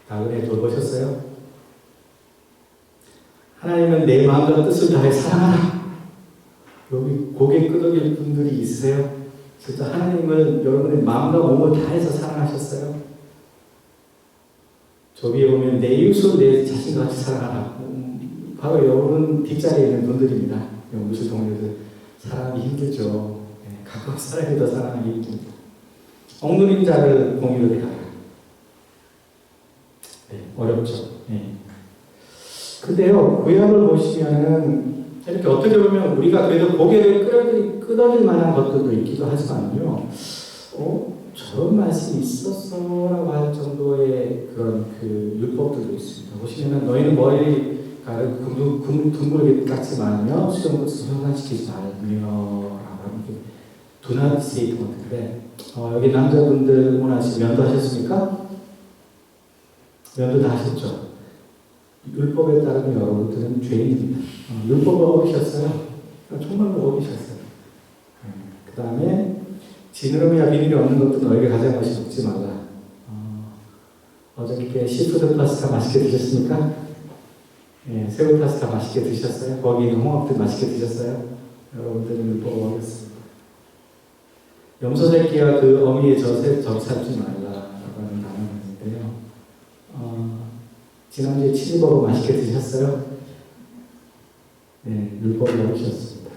나그네 돌보셨어요? 하나님은 내 마음과 뜻을 다해 사랑하라. 여기 고개 끄덕일 분들이 있으세요? 진짜 하나님은 여러분의 마음과 몸을 다해서 사랑하셨어요? 저 위에 보면 내 이웃을 내 자신과 같이 사랑하라. 바로 여러분 뒷자리에 있는 분들입니다. 무술 동료들. 사랑하기 힘들죠. 가까운 사람이 더 사랑하기 힘듭니다. 억누린 자를 공유를 해라. 어렵죠. 근데요, 구약을 보시면은 이렇게 어떻게 보면 우리가 그래도 고개를 끄덕일 만한 것들도 있기도 하지만요, 저런 말씀이 있었어라고 할 정도의 그런 그 율법들도 있습니다. 보시면은 너희는 머리가 둥글게 깎지 말며 수정부터 현관시키지 말며 라고 하는 Do not say 건데, 여기 남자분들 오늘 아침 면도하셨습니까? 면도 다 하셨죠? 율법에 따르면 여러분들은 죄인입니다. 율법을 어기셨어요? 정말로 어기셨어요. 그 다음에 지느러미와 비닐이 없는 것도 너에게 가져간 것이 먹지 말라. 어저께 시푸드 파스타 맛있게 드셨습니까? 새우 파스타 맛있게 드셨어요? 거기 있는 홍합들 맛있게 드셨어요? 여러분들은 율법을 어겼습니다. 염소 새끼와 그 어미의 젖에 잡지 말라라고 하는 단어가 있는데요. 지난주에 치즈버거 맛있게 드셨어요? 네, 율법을 어기셨습니다.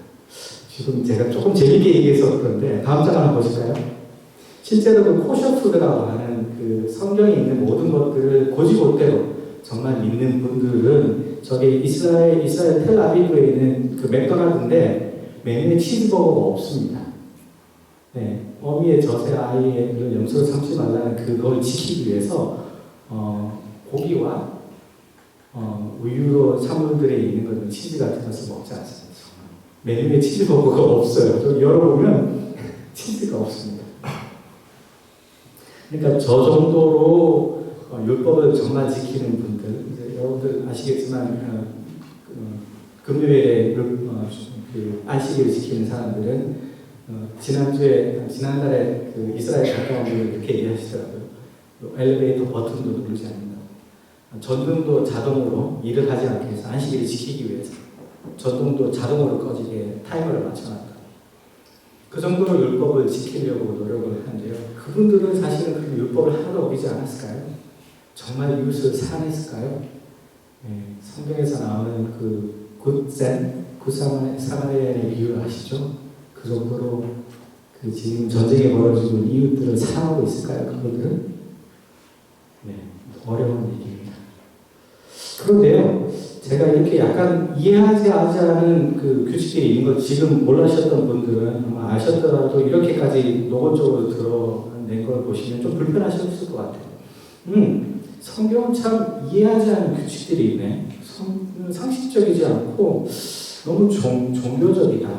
지금 제가 조금 재밌게 얘기해서 그런데 다음 장 한번 보실까요? 실제로 그 코셔푸드라고 하는 그 성경에 있는 모든 것들을 고지고대로 정말 믿는 분들은 저기 이스라엘 텔아비브에 있는 그 맥도날드인데 메뉴에 치즈버거가 없습니다. 네, 어미의 젖의 아이를 염소로 삼지 말라는 그걸 지키기 위해서 고기와 우유로 사물들에 있는 것은 치즈 같은 것을 먹지 않습니다. 메뉴에 치즈버거가 없어요. 좀 열어보면 치즈가 없습니다. 그러니까 저 정도로 율법을 정말 지키는 분들, 이제 여러분들 아시겠지만 금요일에 그 안식일을 지키는 사람들은 지난달에 그 이스라엘 갔다 온 분들 이렇게 얘기하시더라고요. 엘리베이터 버튼도 누르지 않는다. 전등도 자동으로 일을 하지 않게 해서 안식일을 지키기 위해서 전등도 자동으로 꺼지게 타이머를 맞춰놨다. 그 정도로 율법을 지키려고 노력을 하는데요. 그분들은 사실은 그 율법을 하나도 어기지 않았을까요? 정말 이웃을 사랑했을까요? 성경에서 나오는 그 굿사마리아인의 비유를 아시죠? 그 정도로 그 지금 전쟁에 벌어지고 이웃들을 사랑하고 있을까요? 그분들은? 어려운 얘기입니다. 그런데요, 제가 이렇게 약간 이해하지 않은 그 규칙들이 있는 걸 지금 몰라셨던 분들은 아마 아셨더라도 이렇게까지 노골적으로 드러낸 걸 보시면 좀 불편하셨을 것 같아요. 성경은 참 이해하지 않은 규칙들이 있네. 상식적이지 않고 너무 종교적이다.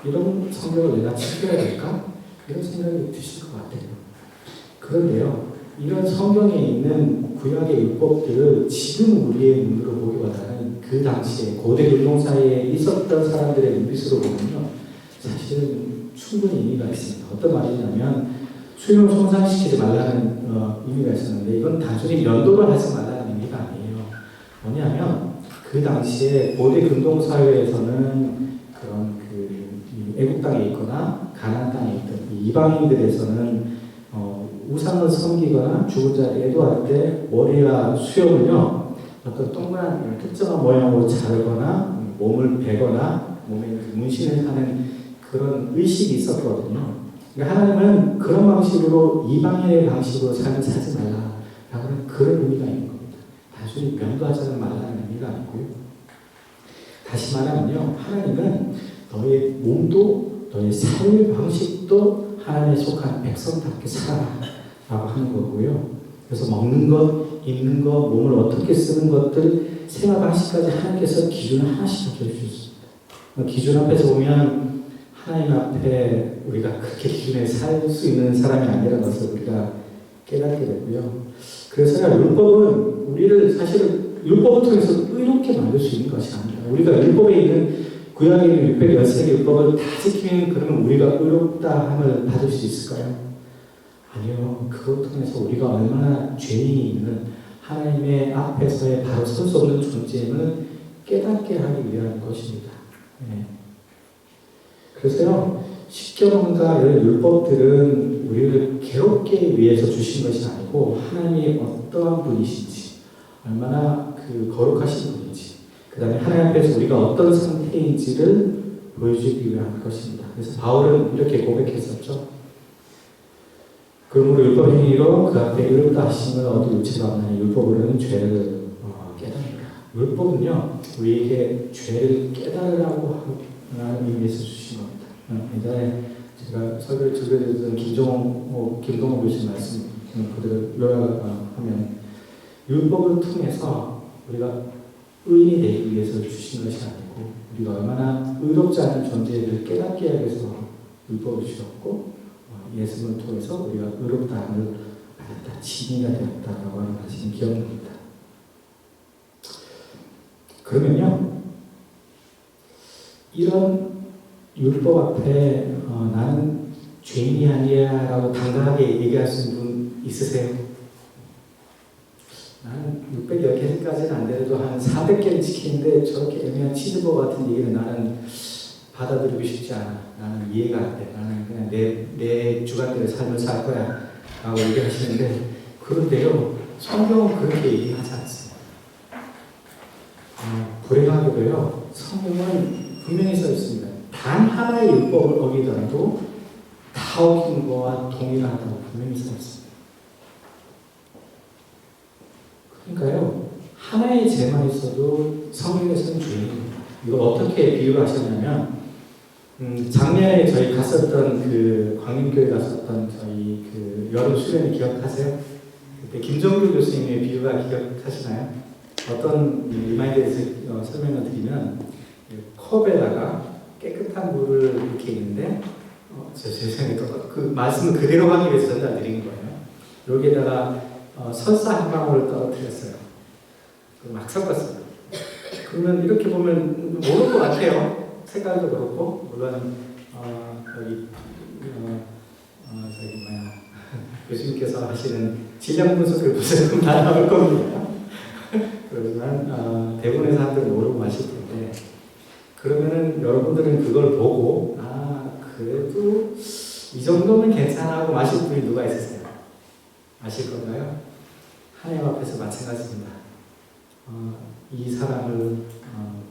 이런 성경을 내가 지켜야 될까? 이런 생각이 드실 것 같아요. 그런데요, 이런 성경에 있는 구약의 율법들을 지금 우리의 눈으로 보기보다는 그 당시에 고대 율동사에 있었던 사람들의 눈빛으로 보면요, 사실은 충분히 의미가 있습니다. 어떤 말이냐면 수용을 손상시키지 말라는 의미가 있었는데 이건 단순히 면도를 하지 말라는 의미가 아니에요. 뭐냐면 그 당시에 고대 근동사회에서는 그런 그 애국 땅에 있거나 가나안 땅에 있던 이방인들에서는 우상을 섬기거나 죽은 자를 애도할 때 머리와 수염을요 어떤 동그란 특정한 모양으로 자르거나 몸을 베거나 몸에 문신을 하는 그런 의식이 있었거든요. 그러니까 하나님은 그런 방식으로 이방인의 방식으로 삶을 살지 말라라는 그런 의미가 있는 겁니다. 단순히 면도하지 말라는 의미가 아니고요. 다시 말하면요, 하나님은 너의 몸도 너의 삶의 방식도 하나님에 속한 백성답게 살아라라고 하는 거고요. 그래서 먹는 것, 입는 것, 몸을 어떻게 쓰는 것들, 생활 방식까지 하나님께서 기준을 하나씩 정해주셨습니다. 기준 앞에서 보면 하나님 앞에 우리가 그렇게 기준에 살 수 있는 사람이 아니라는 것을 우리가 깨닫게 되고요. 그래서 율법은 우리를 사실은 율법을 통해서 의롭게 만들 수 있는 것이 아닙니다. 우리가 율법에 있는 구약에 있는 613개 율법을 다 지키면 그러면 우리가 의롭다함을 받을 수 있을까요? 아니요. 그것 통해서 우리가 얼마나 죄인이 있는 하나님의 앞에서의 바로 설 수 없는 존재임을 깨닫게 하기 위한 것입니다. 네. 그래서요, 십계명과 이런 율법들은 우리를 괴롭게 위해서 주신 것이 아니고 하나님이 어떠한 분이신지, 얼마나 거룩하신 분인지, 그 다음에 하나님 앞에서 우리가 어떤 상태인지를 보여주기 위한 것입니다. 그래서 바울은 이렇게 고백했었죠. 그러므로 율법 행위로 그 앞에 의롭다 하심을 얻을 유치가 없나니 율법으로는 죄를 깨닫는다. 율법은요, 우리에게 죄를 깨달으라고 하는 의미에서 주신 겁니다. 예전에 제가 설교를 들려드렸던 김동호 교수님 말씀 그대로 요약하면 율법을 통해서 우리가 의인이 되기 위해서 주신 것이 아니고 우리가 얼마나 의롭지 않은 존재를 깨닫게 하기 위해서 율법을 주셨고 예수님을 통해서 우리가 의롭다함을 받았다, 진리가 되었다라고 하는 말씀이 기억납니다. 그러면요, 이런 율법 앞에 나는 죄인이 아니야 라고 당당하게 얘기할 수 있는 분 있으세요? 나는 610개까지는 안 되더라도 한 400개를 지키는데 저렇게 애매한 치즈버거 같은 얘기는 나는 받아들이고 싶지 않아. 나는 이해가 안 돼. 나는 그냥 내 주관대로 삶을 살 거야 라고 얘기하시는데, 그런데요, 성경은 그렇게 얘기하지 않습니다. 불행하게도요, 성경은 분명히 써 있습니다. 단 하나의 율법을 어기더라도 다 어긴 거와 동일하다고 분명히 써 있습니다. 그러니까요, 하나의 죄만 있어도 성경에서는 죄인입니다. 이걸 어떻게 비유를 하셨냐면, 작년에 저희 갔었던 광림교회 갔었던 저희 여름 수련회 기억하세요? 그때 김정규 교수님의 비유가 기억하시나요? 어떤 리마인드에서 설명을 드리면, 컵에다가 깨끗한 물을 이렇게 있는데, 죄송해요. 그 말씀을 그대로 하기 위해서 전달드린 거예요. 여기에다가 설사 한 방울을 떨어뜨렸어요. 막 섞었어요. 그러면 이렇게 보면 모를 것 같아요. 색깔도 그렇고, 물론 여기 저기 교수님께서 하시는 질량 분석을 보시면 다 나올 겁니다. 그러지만 대부분의 사람들은 모르고 마실 텐데, 그러면은 여러분들은 그걸 보고 그래도 이 정도면 괜찮아 하고 마실 분이 누가 있으세요? 아실 건가요? 하나님 앞에서 마찬가지입니다. 이 사람을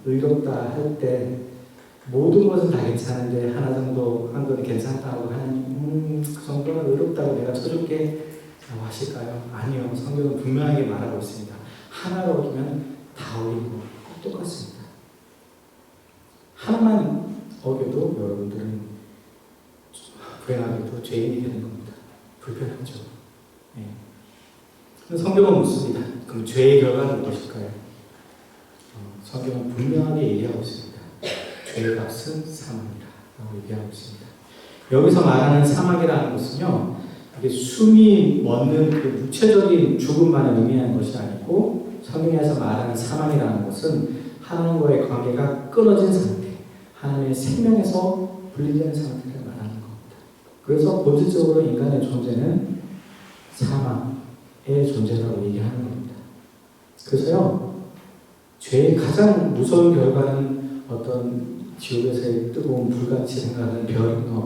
의롭다 할 때 모든 것은 다 괜찮은데 하나 정도 한 건 괜찮다고 하나님 그 정도는 의롭다고 내가 쳐줄게 라고 하실까요? 아니요. 성경은 분명하게 말하고 있습니다. 하나로 어기면 다 어긴 거 똑같습니다. 하나만 어겨도 여러분들은 불행하게도 죄인이 되는 겁니다. 불편하죠. 네. 성경은 묻습니다. 그럼 죄의 결과는 무엇일까요? 성경은 분명하게 얘기하고 있습니다. 죄의 값은 사망이라 라고 얘기하고 있습니다. 여기서 말하는 사망이라는 것은요, 이게 숨이 멎는 그 육체적인 죽음만을 의미하는 것이 아니고, 성경에서 말하는 사망이라는 것은 하나님과의 관계가 끊어진 상태, 하나님의 생명에서 분리된 상태를 말하는 겁니다. 그래서 본질적으로 인간의 존재는 사망의 존재라고 얘기하는 겁니다. 그래서요, 죄의 가장 무서운 결과는 어떤 지옥에서의 뜨거운 불같이 생각하는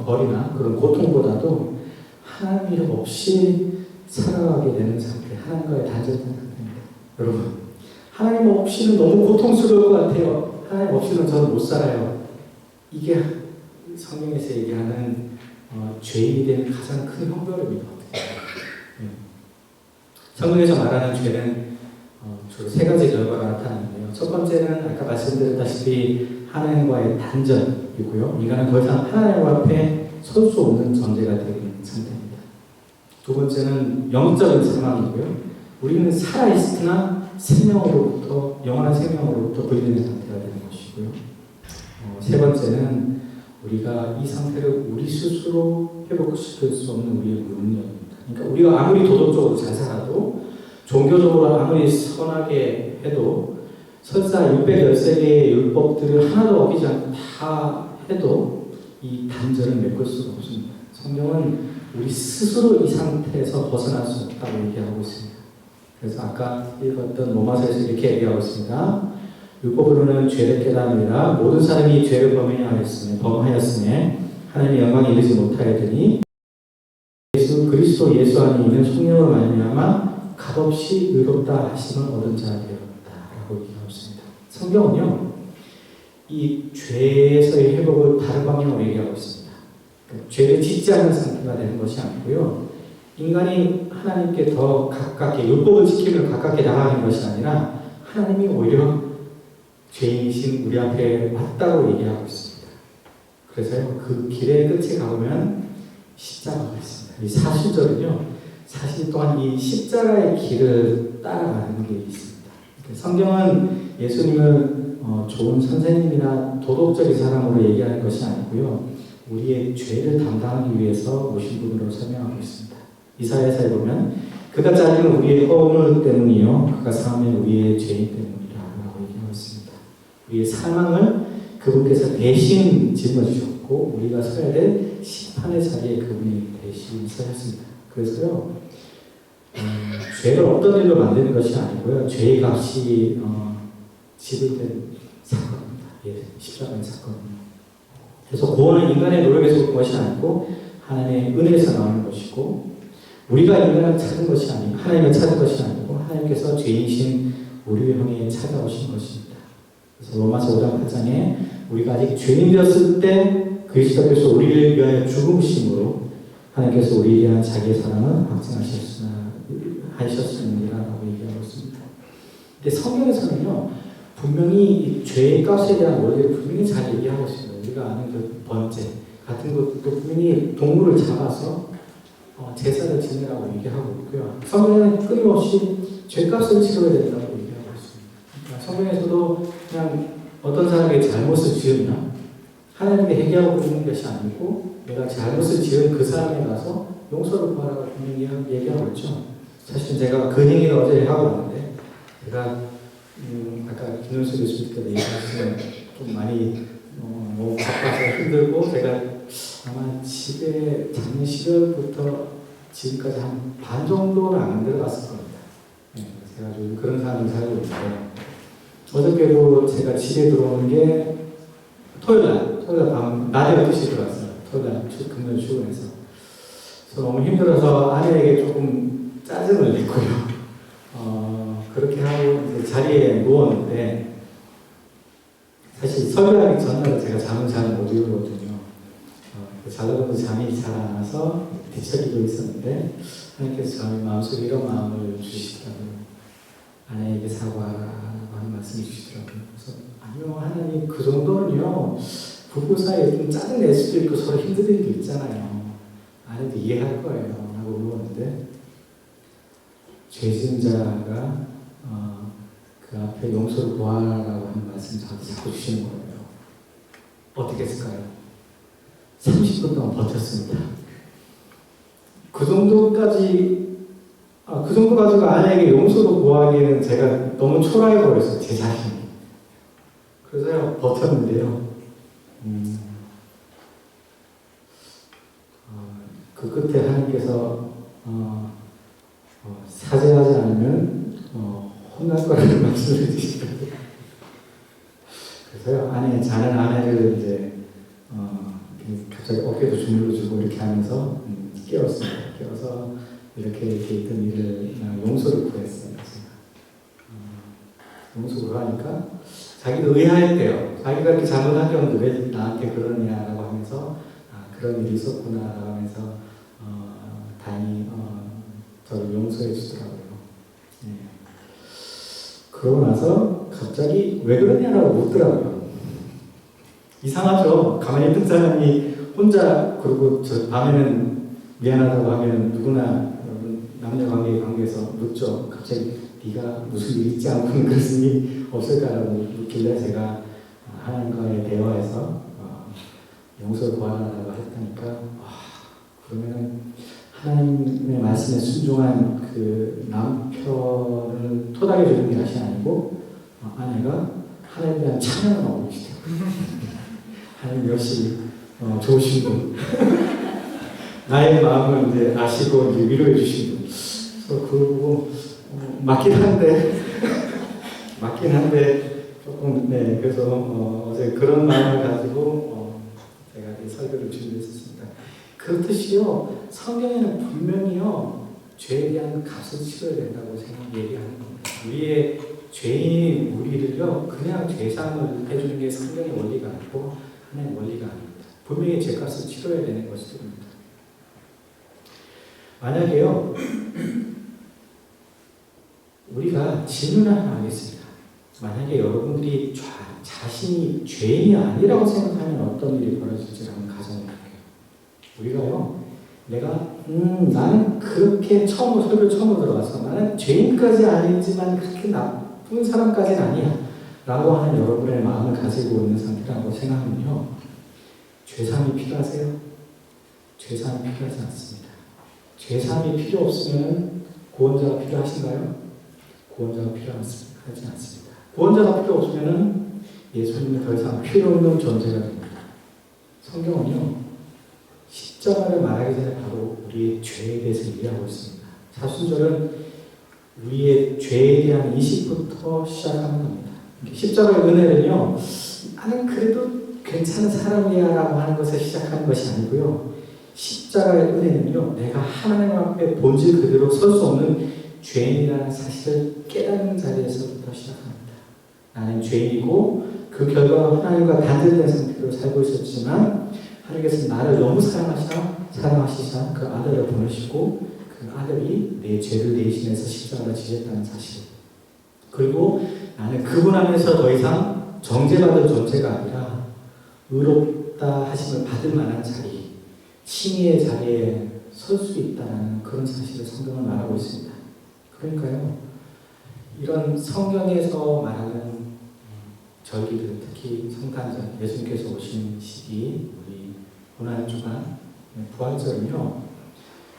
벌이나 그런 고통보다도 하나님 없이 살아가게 되는 상태, 하나님과의 단절된 상태입니다. 여러분, 하나님 없이는 너무 고통스러울 것 같아요. 하나님 없이는 저는 못 살아요. 이게 성경에서 얘기하는 죄인이 되는 가장 큰 형벌입니다. 성경에서 말하는 죄는 주로 세 가지 결과가 나타나는데요. 첫 번째는 아까 말씀드렸다시피 하나님과의 단절이고요. 인간은 더 이상 하나님 앞에 설 수 없는 존재가 되는 상태입니다. 두 번째는 영적인 사망이고요. 우리는 살아있으나 생명으로부터, 영원한 생명으로부터 분리된 상태가 되는 것이고요. 세 번째는 우리가 이 상태를 우리 스스로 회복시킬 수 없는 우리의 무능력입니다. 그러니까 우리가 아무리 도덕적으로 잘 살아도, 종교적으로 아무리 선하게 해도, 설사 613개의 율법들을 하나도 어기지 않고 다 해도 이 단절을 메꿀 수가 없습니다. 성경은 우리 스스로 이 상태에서 벗어날 수 없다고 얘기하고 있습니다. 그래서 아까 읽었던 로마서에서 이렇게 얘기하고 있습니다. 율법으로는 죄를 깨닫느니라 모든 사람이 죄를 범하였으며 하나님의 영광에 이르지 못하였더니 그리스도 예수 안에 있는 성령으로 말미암아 값없이 의롭다 하심을 얻은 자 되었다라고 얘기하고 있습니다. 성경은요, 이 죄에서의 회복을 다른 방향으로 얘기하고 있습니다. 그러니까 죄를 짓지 않는 상태가 되는 것이 아니고요, 인간이 하나님께 더 가깝게 율법을 지키면 가깝게 나아가는 것이 아니라 하나님이 오히려 죄인이신 우리 앞에 왔다고 얘기하고 있습니다. 그래서요, 그 길의 끝에 가보면 십자가가 있습니다. 이 40절은요, 40일 동안 이 십자가의 길을 따라가는 게 있습니다. 성경은 예수님을 좋은 선생님이나 도덕적인 사람으로 얘기하는 것이 아니고요, 우리의 죄를 담당하기 위해서 오신 분으로 설명하고 있습니다. 이사야서에 보면 그가 잘리는 우리의 허물 때문이요 그가 상하면 우리의 죄인 때문이라고 얘기하고 있습니다. 우리의 사망을 그분께서 대신 짊어지셨고 우리가 서야 될 심판의 자리에 그분이 대신 서셨습니다. 그래서요, 죄를 어떤 일로 만드는 것이 아니고요, 죄의 값이 지불된 사건입니다. 예, 십자가의 사건입니다. 그래서 구원은 인간의 노력에서 온 것이 아니고 하나님의 은혜에서 나오는 것이고, 우리가 인간을 찾은 것이 아니고 하나님을 찾은 것이 아니고 하나님께서 죄인이신 우리를 향해 찾아오신 것입니다. 그래서 로마서 5장 8장에 우리가 아직 죄인이었을 때 그리스도께서 우리를 위하여 죽으심으로 하나님께서 우리에 대한 자기의 사랑을 확증하셨느니라라고 얘기하고 있습니다. 근데 성경에서는요, 분명히 죄의 값에 대한 원리를 분명히 잘 얘기하고 있습니다. 우리가 아는 그 번제 같은 것도 분명히 동물을 잡아서 제사를 지내라고 얘기하고 있고요. 성경에는 끊임없이 죄값을 치러야 된다고 얘기하고 있습니다. 그러니까 성경에서도 그냥 어떤 사람이 잘못을 지으면 하나님께 회개하고 끊는 것이 아니고 내가 잘못을 지은 그 사람에 가서 용서를 구하라고 분명히 얘기하고 있죠. 사실 제가 그 행위를 어제 하고 왔는데, 제가 아까 김현수 교수님께서 얘기하시면 좀 많이 너무 바빠서 힘들고, 제가 아마 집에 작년 10월부터 지금까지 한 반 정도는 안 들어갔을 겁니다. 네, 제가 좀 그런 삶을 살고 있는데, 어저께도 제가 집에 들어오는 게 토요일 밤 낮에 12시에 들어왔어요. 토요일 날 금요일 출근해서. 그래서 너무 힘들어서 아내에게 조금 짜증을 냈고요. 그렇게 하고 이제 자리에 누웠는데, 사실 설교하기 전날에 제가 잠을 잘 못 이루거든요. 자려고 잠이 잘 안 와서 뒤척이고 있었는데 하나님께서 저희 마음속에 이런 마음을 주시더라고요. 아내에게 사과라고 하는 말씀을 주시더라고요. 그래서 아니요, 하나님, 그 정도는요, 부부 사이에 좀 짜증낼 수도 있고 서로 힘든 일도 있잖아요. 아내도 이해할 거예요 라고 물었는데, 죄 지은 자가 그 앞에 용서를 구하라고 하는 말씀을 저한테 자꾸 주시는 거예요. 어떻게 했을까요? 30분 동안 버텼습니다. 그 정도 가지고 아내에게 용서를 구하기에는 제가 너무 초라해버렸어요, 제 자신이. 그래서요, 버텼는데요. 그 끝에 하나님께서 사죄하지 않으면 혼날 거라는 말씀을 해주시더라고요. 그래서요, 자는 아내를 이제 갑자기 어깨도 주물러주고 이렇게 하면서 깨웠습니다. 깨워서 이렇게 있던 일을 용서를 구했어요. 용서를 하니까 자기도 의아했대요. 자기가 이렇게 잘못한 게 없는데 왜 나한테 그러냐라고 하면서 그런 일이 있었구나라고 하면서 다행히 저를 용서해 주더라고요. 네. 그러고 나서 갑자기 왜 그러냐라고 묻더라고요. 이상하죠. 가만히 있던 사람이 혼자, 그리고 저 밤에는 미안하다고 하면 누구나 남녀 관계에서 묻죠. 갑자기 네가 무슨 일 있지 않고는 그런 일이 없을까라고 묻길래 제가 하나님과의 대화에서 용서를 구하라고 했다니까, 그러면 하나님의 말씀에 순종한 그 남편을 토닥여주는 것이 아니고 아내가 하나님에 대한 찬양을 하고 계시더라고요. 하나님 역시 좋으신 분, 나의 마음을 이제 아시고 이제 위로해 주신 분. 그래서 그러고 맞긴 한데 조금 그래서 어제 그런 마음을 가지고 제가 이 설교를 준비했었습니다. 그렇듯이요 성경에는 분명히요 죄에 대한 값을 치러야 된다고 얘기하는 겁니다. 우리의 죄인인 우리를요 그냥 죄상을 해주는 게 성경의 원리가 아니고 하나의 원리가 아닙니다. 분명히 죄값을 치러야 되는 것입니다. 만약에요 우리가 질문을 하나 하겠습니다. 만약에 여러분들이 자신이 죄인이 아니라고 생각하면 어떤 일이 벌어질지 한번 가정해볼게요. 우리가요 나는 그렇게 설교 처음으로 들어가서 나는 죄인까지 아니지만 그렇게 나쁜 사람까지는 아니야 라고 하는 여러분의 마음을 가지고 있는 상태라고 생각하면요 죄사함이 필요하세요? 죄사함이 필요하지 않습니다. 죄사함이 필요 없으면 구원자가 필요하신가요? 구원자가 필요하지 않습니다. 구원자가 필요 없으면 예수님은 더 이상 필요 없는 존재가 됩니다. 성경은요 십자가를 말하기 전에 바로 우리의 죄에 대해서 얘기하고 있습니다. 사순절은 우리의 죄에 대한 인식부터 시작하는 겁니다. 십자가의 은혜는요 나는 그래도 괜찮은 사람이야 라고 하는 것에 시작하는 것이 아니고요 십자가의 은혜는요 내가 하나님 앞에 본질 그대로 설 수 없는 죄인이라는 사실을 깨닫는 자리에서부터 시작합니다. 나는 죄인이고 그 결과로 하나님과 단절된 상태로 살고 있었지만 하나님께서 나를 너무 사랑하시자 그 아들을 보내시고 그 아들이 내 죄를 대신해서 십자가를 지셨다는 사실 그리고 나는 그분 안에서 더 이상 정죄받을 존재가 아니라 의롭다 하심을 받을 만한 자리 칭의의 자리에 설 수 있다는 그런 사실을 성경은 말하고 있습니다. 그러니까요 이런 성경에서 말하는 절기들 특히 성탄절 예수님께서 오신 시기 우리 고난주간 부활절은요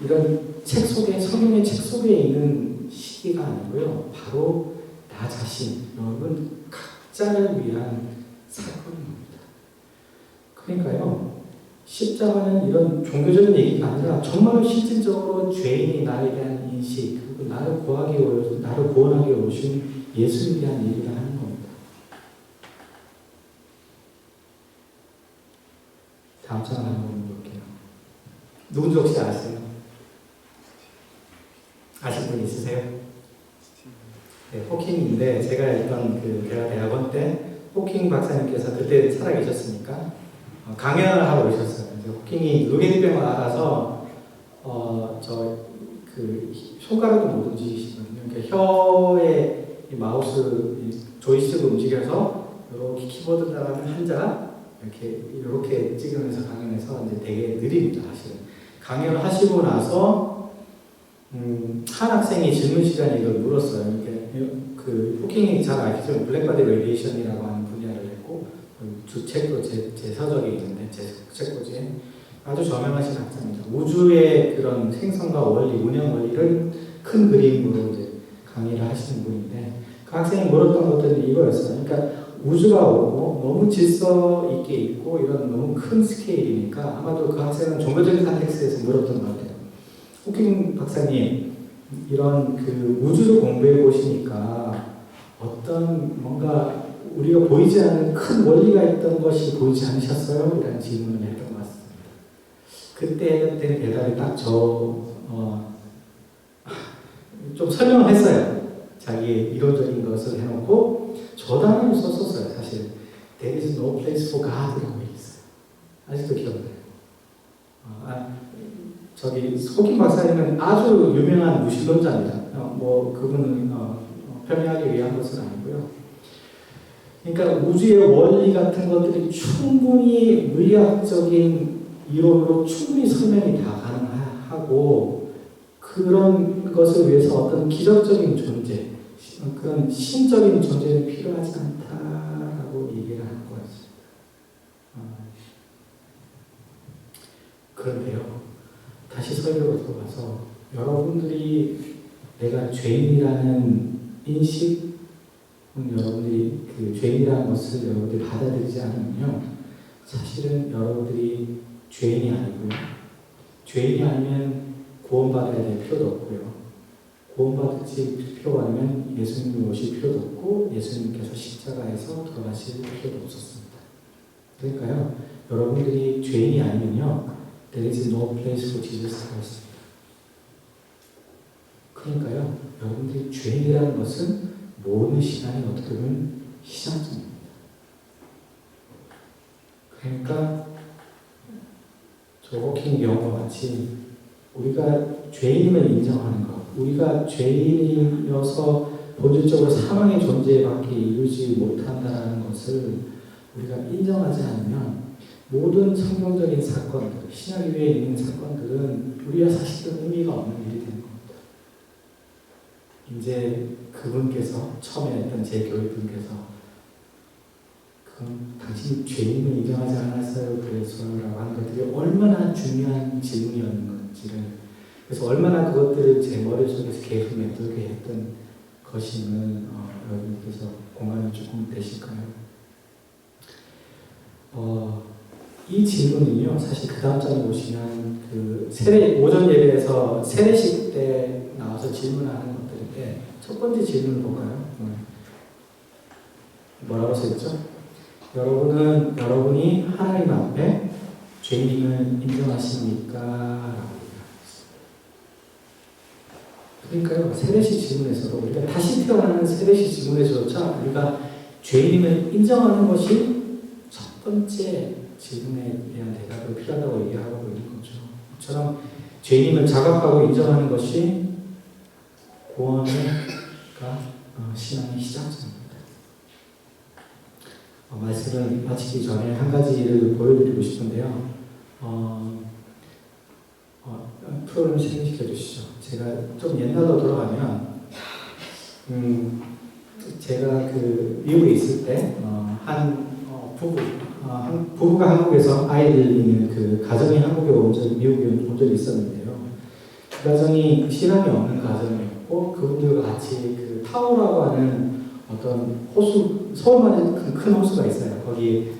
이런 책 속에 성경의 책 속에 있는 시기가 아니고요 바로 나 자신 여러분 각자를 위한 사건입니다. 그러니까요 십자가는 이런 종교적인 얘기가 아니라 정말 실질적으로 죄인이 나에 대한 인식 그리고 나를 구원하기 오신 예수에 대한 얘기를 하는 겁니다. 다음 장 한번 볼게요. 누군지 혹시 아세요? 아시는 분 있으세요? 네, 호킹인데 제가 있던 그 대학원 때 호킹 박사님께서 그때 살아계셨으니까 강연을 하러 오셨어요. 호킹이 루게리병을 앓아서 손가락도 못 움직이시거든요. 그러니까 혀에 이 마우스 조이스틱을 움직여서 이렇게 키보드 나가는 한자 이렇게 찍으면서 강연해서 이제 되게 느립니다. 사실은 강연을 하시고 나서 한 학생이 질문 시간에 이걸 물었어요. 그 호킹이 잘 알겠지만 블랙바디 레디에이션이라고 하는 분야를 했고 두 책도 제 서적이 있는데 제 책꽂이에 아주 저명하신 학자입니다. 우주의 그런 생성과 원리, 운영 원리를 큰 그림으로 이제 강의를 하시는 분인데 그 학생이 물었던 것들은 이거였어요. 그러니까 우주가 오고 너무 질서 있게 있고 이런 너무 큰 스케일이니까 아마도 그 학생은 종교적인 컨텍스트에서 물었던 것 같아요. 호킹 박사님, 이런 그 우주를 공부해 보시니까 어떤 뭔가 우리가 보이지 않는 큰 원리가 있던 것이 보이지 않으셨어요? 이라는 질문을 했던 것 같습니다. 그때 했던 대답이 딱 좀 설명을 했어요. 자기의 이론적인 것을 해놓고 저 단어를 썼었어요. 사실 There is no place for God이라고 했어요. 아직도 기억나요. 저기 호킹 박사님은 아주 유명한 무신론자입니다. 그분은 표명하기 위한 것은 아니고요. 그러니까 우주의 원리 같은 것들이 충분히 물리학적인 이론으로 충분히 설명이 다 가능하고 그런 것을 위해서 어떤 기적적인 존재, 그런 신적인 존재는 필요하지 않다라고 얘기를 하는 거였습니다. 그런데요, 다시 설교로 돌아가서 여러분들이 내가 죄인이라는 인식, 여러분들이 그 죄인이라는 것을 여러분들이 받아들이지 않으면요, 사실은 여러분들이 죄인이 아니고요, 죄인이 아니면 구원받아야 될 필요도 없고요, 구원받을 필요가 아니면 예수님이 오실 필요도 없고 예수님께서 십자가에서 돌아가실 필요도 없었습니다. 그러니까요, 여러분들이 죄인이 아니면요, there is no place for Jesus Christ. 그러니까요, 여러분들이 죄인이라는 것은 모든 신앙이 어떻게 보면 시작점입니다. 그러니까 저 호킹 경우와 같이 우리가 죄인임을 인정하는 것, 우리가 죄인이어서 본질적으로 사망의 존재밖에 이루지 못한다는 것을 우리가 인정하지 않으면 모든 성경적인 사건들, 신약 위에 있는 사건들은 우리가 사실은 의미가 없는 일이 되는 겁니다. 이제 그분께서 처음에 했던 제 교회분께서 그럼 당신이 죄인을 인정하지 않았어요? 그래서라고 하는 것들이 얼마나 중요한 질문이었는지를, 그래서 얼마나 그것들을 제 머릿속에서 계속 맴돌게 했던 것임을 여러분께서 공감이 조금 되실까요? 이 질문은요, 사실 그 다음 장에 보시면 그 오전 예배에서 세례식 때 나와서 질문하는 것들인데, 첫 번째 질문을 볼까요? 뭐라고 써있죠? 여러분이 하나님 앞에 죄인임을 인정하십니까? 그러니까요, 세례식 질문에서도 우리가 다시 태어나는 세례식 질문에서조차 우리가 죄인임을 인정하는 것이 첫 번째 질문에 대한 대답이 필요하다고 얘기하고 있는 거죠. 이처럼 죄인임을 자각하고 인정하는 것이 구원과 신앙의 시작점입니다. 말씀을 마치기 전에 한 가지를 보여드리고 싶은데요. 프로그램 진행시켜 주시죠. 제가 좀 옛날로 돌아가면, 제가 그 미국에 있을 때, 부부가 한국에서 아이들 있는 그 가정이 미국에 온 적이 있었는데요. 그 가정이 신앙이 없는 가정이었고, 그분들과 같이 그 타오라고 하는 어떤 호수, 서울만에 큰 호수가 있어요. 거기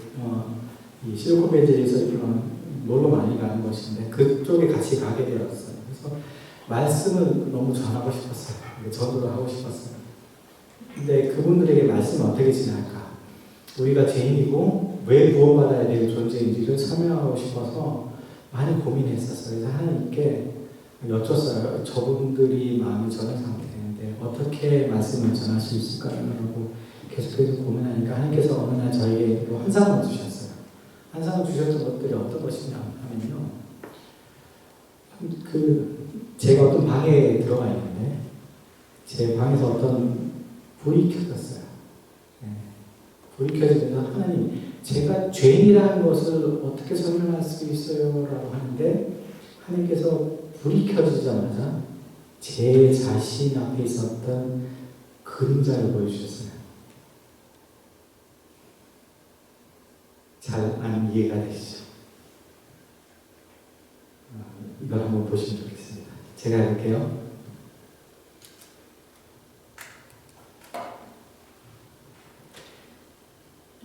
이 실리콘밸리에서 놀러 많이 가는 것인데 그쪽에 같이 가게 되었어요. 그래서 말씀을 너무 전하고 싶었어요. 전도를 하고 싶었어요. 근데 그분들에게 말씀을 어떻게 전할까? 우리가 죄인이고 왜 구원받아야 될 존재인지를 설명하고 싶어서 많이 고민했었어요. 그래서 하나님께 여쭸어요. 저분들이 마음이 저런 상태인데 어떻게 말씀을 전할 수 있을까라고 계속해서 고민하니까 하나님께서 어느 날 저에게 환상을 주셨어요. 환상을 주셨던 것들이 어떤 것이냐 하면요, 제가 어떤 방에 들어가 있는데 제 방에서 어떤 불이 켜졌어요. 불이 켜지면서 하나님, 제가 죄인이라는 것을 어떻게 설명할 수 있어요? 라고 하는데 하나님께서 불이 켜지자마자 제 자신 앞에 있었던 그림자를 보여주셨어요. 잘 안 이해가 되시죠? 이걸 한번 보시면 좋겠습니다. 제가 해볼게요.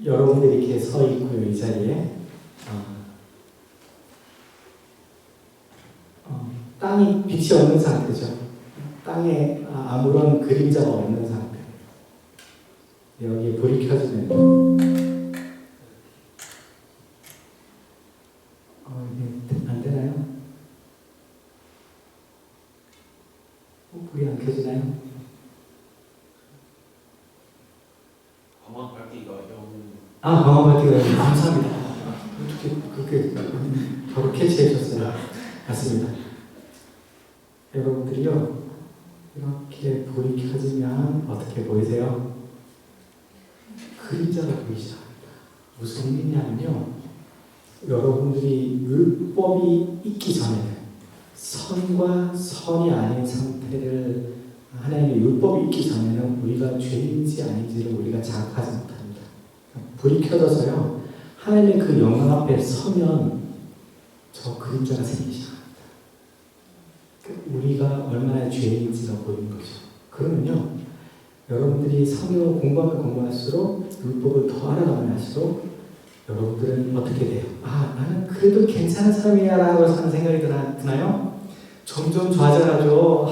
여러분들이 이렇게 서 있고요, 이 자리에. 땅이 빛이 없는 상태죠. 땅에 아무런 그림자가 없는 상태. 여기에 불이 켜지면 안 되나요? 불이 안 켜지나요? 광학 밝기가 광학 밝기가 감사합니다. 어떻게 그렇게 바로 캐치해 주셨어요? 맞습니다. 여러분들이요, 이렇게 불이 켜지면 어떻게 보이세요? 그림자가 보이기 시작합니다. 무슨 의미냐면요, 여러분들이 율법이 있기 전에는 선과 선이 아닌 상태를, 하나님의 율법이 있기 전에는 우리가 죄인지 아닌지를 우리가 자각하지 못합니다. 불이 켜져서요, 하나님의 그 영광 앞에 서면 저 그림자가 생기기 시작합니다. 우리가 얼마나 죄인인지가 보이는 거죠. 그러면요, 여러분들이 성경을 공부할수록, 율법을 더 알아가면 할수록 여러분들은 어떻게 돼요? 나는 그래도 괜찮은 사람이야 라고 하는 생각이 드나요? 점점 좌절하죠.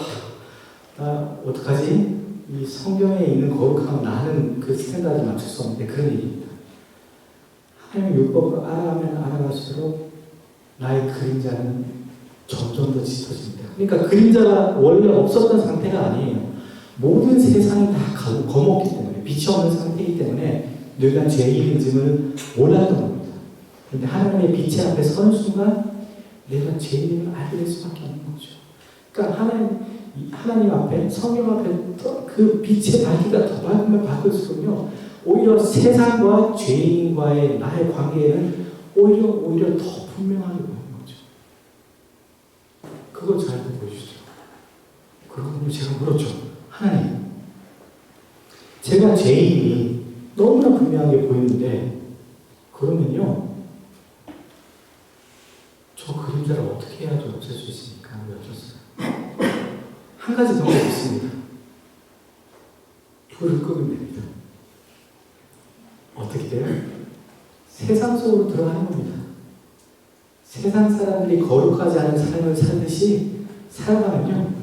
나 어떡하지? 이 성경에 있는 거룩함 나는 그 스탠다드를 맞출 수 없는데 그런 얘기입니다. 하나님의 율법을 알아가면 알아갈수록 나의 그림자는 점점 더 짙어집니다. 그러니까 그림자가 원래 없었던 상태가 아니에요. 모든 세상이 다 검었기 때문에 빛이 없는 상태이기 때문에 뇌가 죄인임을 몰랐던 겁니다. 그런데 하나님의 빛의 앞에 서는 순간 내가 죄인임을 알게 될 수밖에 없는 거죠. 그러니까 하나님 앞에 성령 앞에 그 빛의 밝기가 더 밝으면 밝을수록요 오히려 세상과 죄인과의 나의 관계에는 오히려 더 분명하게 보이는 거죠. 그걸 잘 보여주죠. 그러고 제가 물었죠. 하나님, 제가 죄인이 너무나 분명하게 보이는데 그러면요 저 그림자를 어떻게 해야지 없앨 수 있습니까? 여쭈었어요. 한 가지 방법이 있습니다. 불을 끄면 됩니다. 어떻게 돼요? 세상 속으로 들어가는 겁니다. 세상 사람들이 거룩하지 않은 삶을 살듯이 살아가면요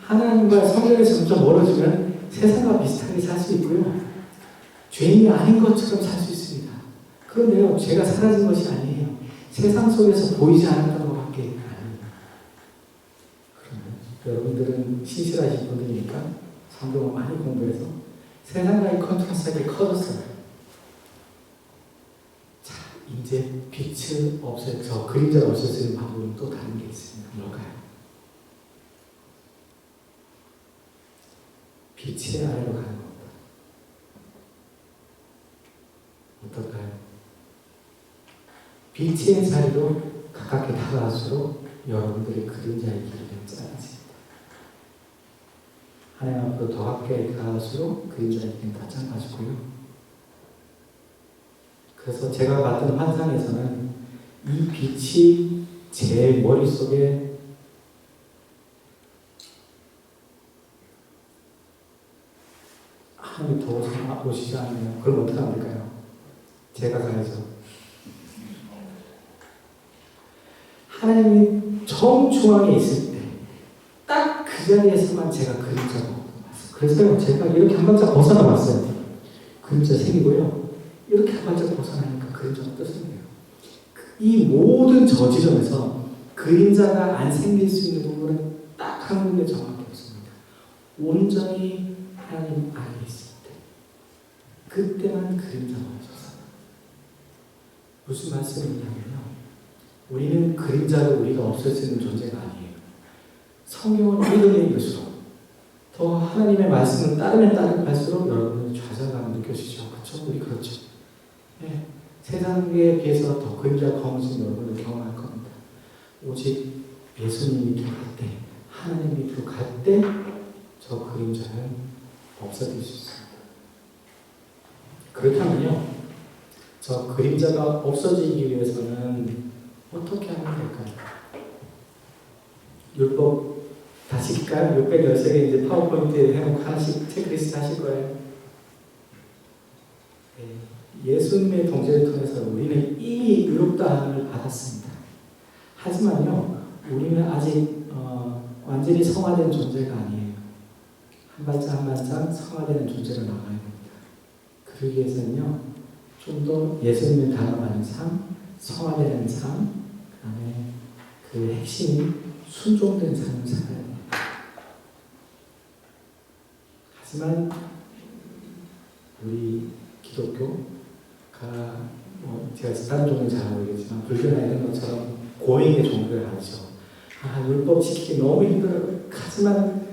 하나님과 성령에서 점점 멀어지면 세상과 비슷하게 살 수 있고요 죄인이 아닌 것처럼 살 수 있습니다. 그런데요 죄가 사라진 것이 아니에요. 세상 속에서 보이지 않았던 것밖에 아닙니다. 그러면 여러분들은 신실하신 분들이니까 성경을 많이 공부해서 세상과의 컨트라스트가 커졌어요. 자, 이제 빛을 없애서 그림자를 없앨 방법은 또 다른 게 있습니다. 뭘까요? 빛의 아래로 가는 겁니다. 어떨까요? 빛의 자리로 가깝게 다가갈수록 여러분들의 그림자의 길이는 짧아집니다. 하나님 앞으로 더 가까이 다가갈수록 그림자의 길이는 더 짧아지고요. 그래서 제가 봤던 환상에서는 이 빛이 제 머릿속에 하나님이 더 오시지 않으면 그럼 어떻게 하면 될까요? 제가 가야죠. 하나님이 정중앙에 있을 때 딱 그 자리에서만 제가 그림자가 봤어요. 그래서 제가 이렇게 한 발짝 벗어나 봤어요. 그림자 생기고요. 이렇게 한 발짝 벗어나니까 그림자가 떴습니다. 이 모든 저 지점에서 그림자가 안 생길 수 있는 부분은 딱 한 군데 정확히 없습니다. 온전히 하나님 안에 있을 때 그때만 그림자가 없었어요. 무슨 말씀이냐면요 우리는 그림자를 우리가 없앨 수 있는 존재가 아니에요. 성경을 읽을수록 더 하나님의 말씀을 따르면 갈수록 여러분은 좌절감을 느껴지죠. 그렇죠? 우리 그렇죠. 네. 세상에 비해서 더 그림자가 검어진 여러분을 경험할 겁니다. 오직 예수님이 들어갈 때 하나님이 들어갈 때 저 그림자는 없어질 수 있습니다. 그렇다면요 저 그림자가 없어지기 위해서는 어떻게 하면 될까요? 율법 다시 할까요? 613개 이제 파워포인트에 해놓고 하나씩 체크리스트 하실 거예요. 네. 예수님의 동제를 통해서 우리는 이미 의롭다함을 받았습니다. 하지만요 우리는 아직 완전히 성화된 존재가 아니에요. 한 발짝 한 발짝 성화되는 존재로 나가야 됩니다. 그러기 위해서는요 좀 더 예수님을 닮아가는 삶, 성화되는 삶, 그 다음에 그 핵심이 순종된 삶을 살아야 됩니다. 하지만 우리 기독교가 제가 다른 종교는 잘 모르겠지만 불교나 이런 것처럼 고행의 종교를 하죠. 율법 지키기 너무 힘들어요. 하지만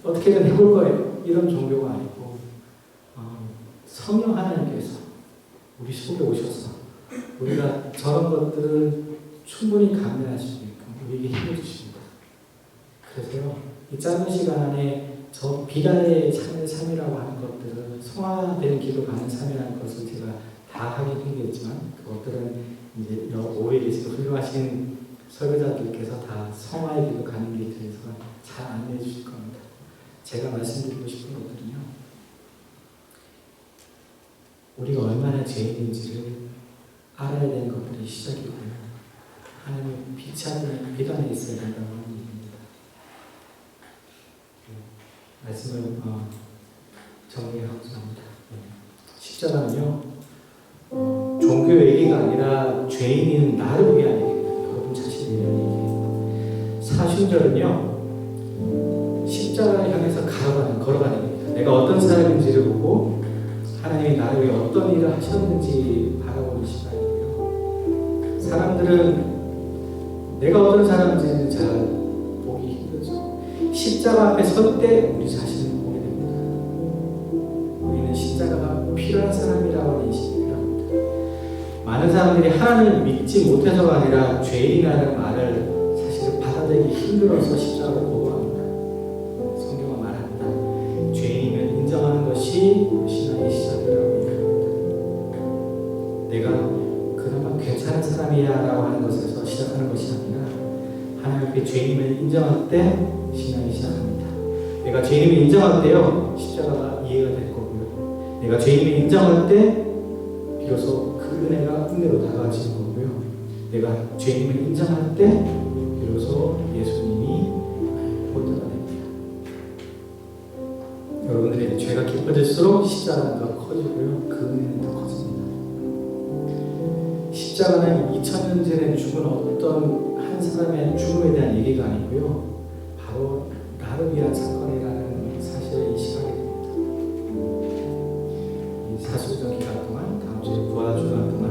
어떻게든 해볼 거예요. 이런 종교가 아니고 성령 하나님께서 우리 속에 오셔서 우리가 저런 것들을 충분히 감내할 수 있게끔 우리에게 힘을 주십니다. 그래서요 이 짧은 시간 안에 저 비단의 삶이라고 하는 것들을 성화되는 길로 가는 삶이라는 것을 제가 다 하긴 힘들겠지만 그것들은 이제 오해 계신 훌륭하신 설교자들께서 다 성화의 길로 가는 길에 대해서 잘 안내해 주실 겁니다. 제가 말씀드리고 싶은 것들은요 우리가 얼마나 죄인인지를 알아야 되는 것들이 시작이고요 하나님의 빛이 안에 있어야 된다고 하는 얘기입니다. 말씀을 정리하고자 합니다. 십자가는요, 종교 얘기가 아니라 죄인인 나를 위한 얘기입니다. 여러분 자신을 위한 얘기예요. 사순절은요, 십자가를 향해서 걸어가는 겁니다. 내가 어떤 사람인지를 보고 하나님이 나를 위해 어떤 일을 하셨는지 바라보는 시간이고요. 사람들은 내가 어떤 사람인지는 잘 보기 힘들죠. 십자가 앞에 설 때 우리 자신을 보게 됩니다. 우리는 십자가가 필요한 사람이라고 하는 인식이 필요합니다. 많은 사람들이 하나님을 믿지 못해서가 아니라 죄인이라는 말을 사실 받아들이기 힘들어서 십자가를 거부합니다. 성경은 말합니다. 죄인임을 인정하는 것이 신앙의 시작이라고 얘기합니다. 내가 그나마 괜찮은 사람이야 라고 하는 것에서 시작하는 것이 아니라 하나님 앞에 죄인임을 인정할 때 신앙이 시작합니다. 내가 죄인임을 인정할 때요, 십자가가 이해가 될 거고요. 내가 죄인임을 인정할 때 비로소 그 은혜가 은혜로 다가와지는 거고요. 내가 죄인임을 인정할 때 비로소 예수님이 보좌가 됩니다. 여러분들의 죄가 깊어질수록 십자가가 커지고요. 그 은혜는 더 커집니다. 십자가는 2000년 전에 죽은 어떤 한 사람의 죽음에 대한 얘기가 아니고요. 바로 나를 위한 사건이라는 사실을 인식하게 됩니다. 이 사순절 기간 동안, 다음 주에 부활 주간 동안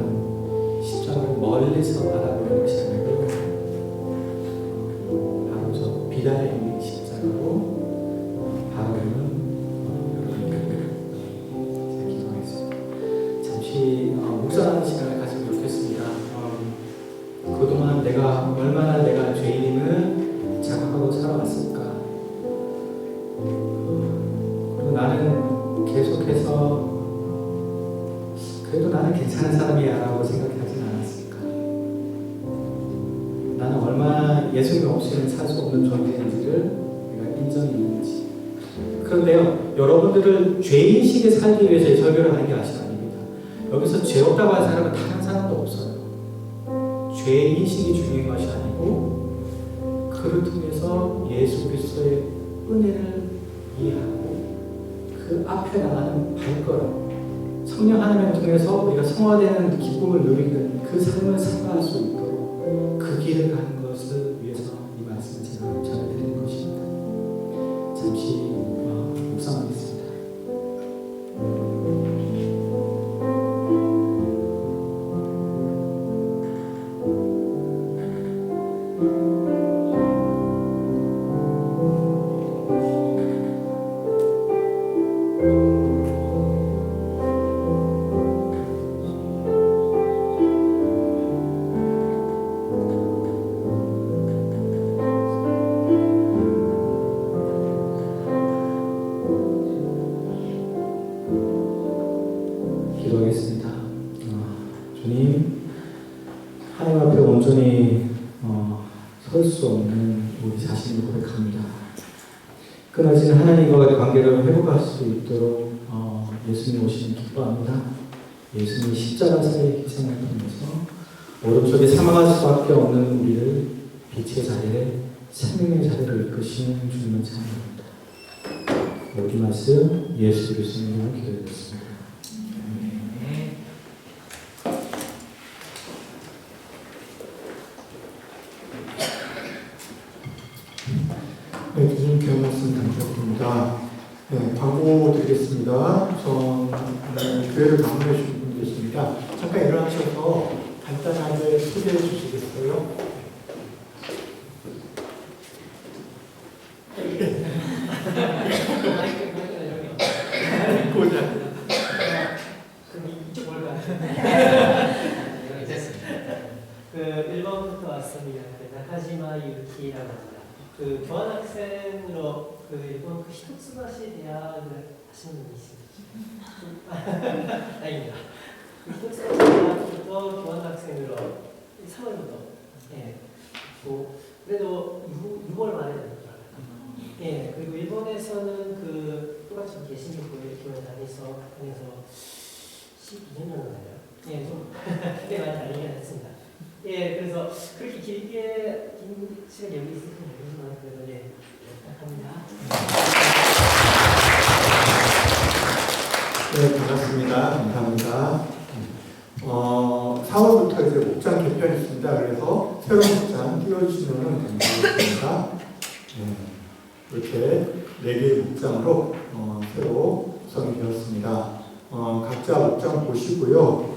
십자가를 멀리서 바라보는 것이 아니고 바로 저 비단에 있는 십자가로 바라보는 여러분들 제가 기도하겠습니다. 잠시 묵상하는 시간을 가지면 좋겠습니다. 그동안 내가 얼마나 내가 죄인임을 자각하고 살아왔을까? 그리고 나는 계속해서 그래도 나는 괜찮은 사람이야 라고 생각하진 않았을까? 나는 얼마나 예수님 없이는 살 수 없는 존재인지를 내가 인정이 있는지. 그런데요, 여러분들을 죄인식에 살기 위해서 설교를 하는 게 아닙니다. 여기서 죄 없다고 하는 사람은 다른 사람도 없어요. 죄인식이 중요한 것이 아니고 그를 통해서 예수 그리스도의 은혜를 이해하고 그 앞에 나가는 발걸음, 성령 하나님을 통해서 우리가 성화되는 기쁨을 누리는 그 삶을 살아갈 수 있도록 그 길을 가는 것을 위해서 이 말씀을 제가 전해드리는 것입니다. 잠시 묵상하겠습니다. 기도하겠습니다. 주님, 하나님 앞에 온전히 설 수 없는 우리 자신을 고백합니다. 끊어진 하나님과의 관계를 회복할 수 있도록 예수님 오시는 기뻐합니다. 예수님이 십자가에서의 희생을 통해서 오른쪽에 사망할 수밖에 없는 우리를 빛의 자리에 생명의 자리를 이끄시는 주님을 찬양합니다. 모든 말씀 예수 그리스도로 기도드렸습니다. 네, 교수님 귀한 말씀 감사드립니다. 네, 광고 드리겠습니다. 우선 교회를 방문해 주신 분이 계십니다. 잠깐 일어나셔서 간단하게 소개해 주시겠어요? 일본부터 왔습니다. 나카지마 유키라고 합니다. 교환학생으로 일본 히토츠바시 대학을 하시는 분이 있습니다. 아닙니다. 히토츠바시 대학부터 교환학생으로 3월부터 그래도 6월 말에 됐더라고요. 그리고 일본에서는 똑같이 계시는 교회 다녀서 12년 정도 나요. 좀 굉장히 많이 다니긴 했습니다. 그래서 그렇게 긴 시간 여기 있을 건 모르지만 그래도 부탁합니다. 반갑습니다. 감사합니다. 4월부터 이제 목장 개편이 있습니다. 그래서 새로운 목장 띄워주시면 감사하겠습니다. 이렇게 4개의 목장으로 새로 구성이 되었습니다. 각자 목장 보시고요.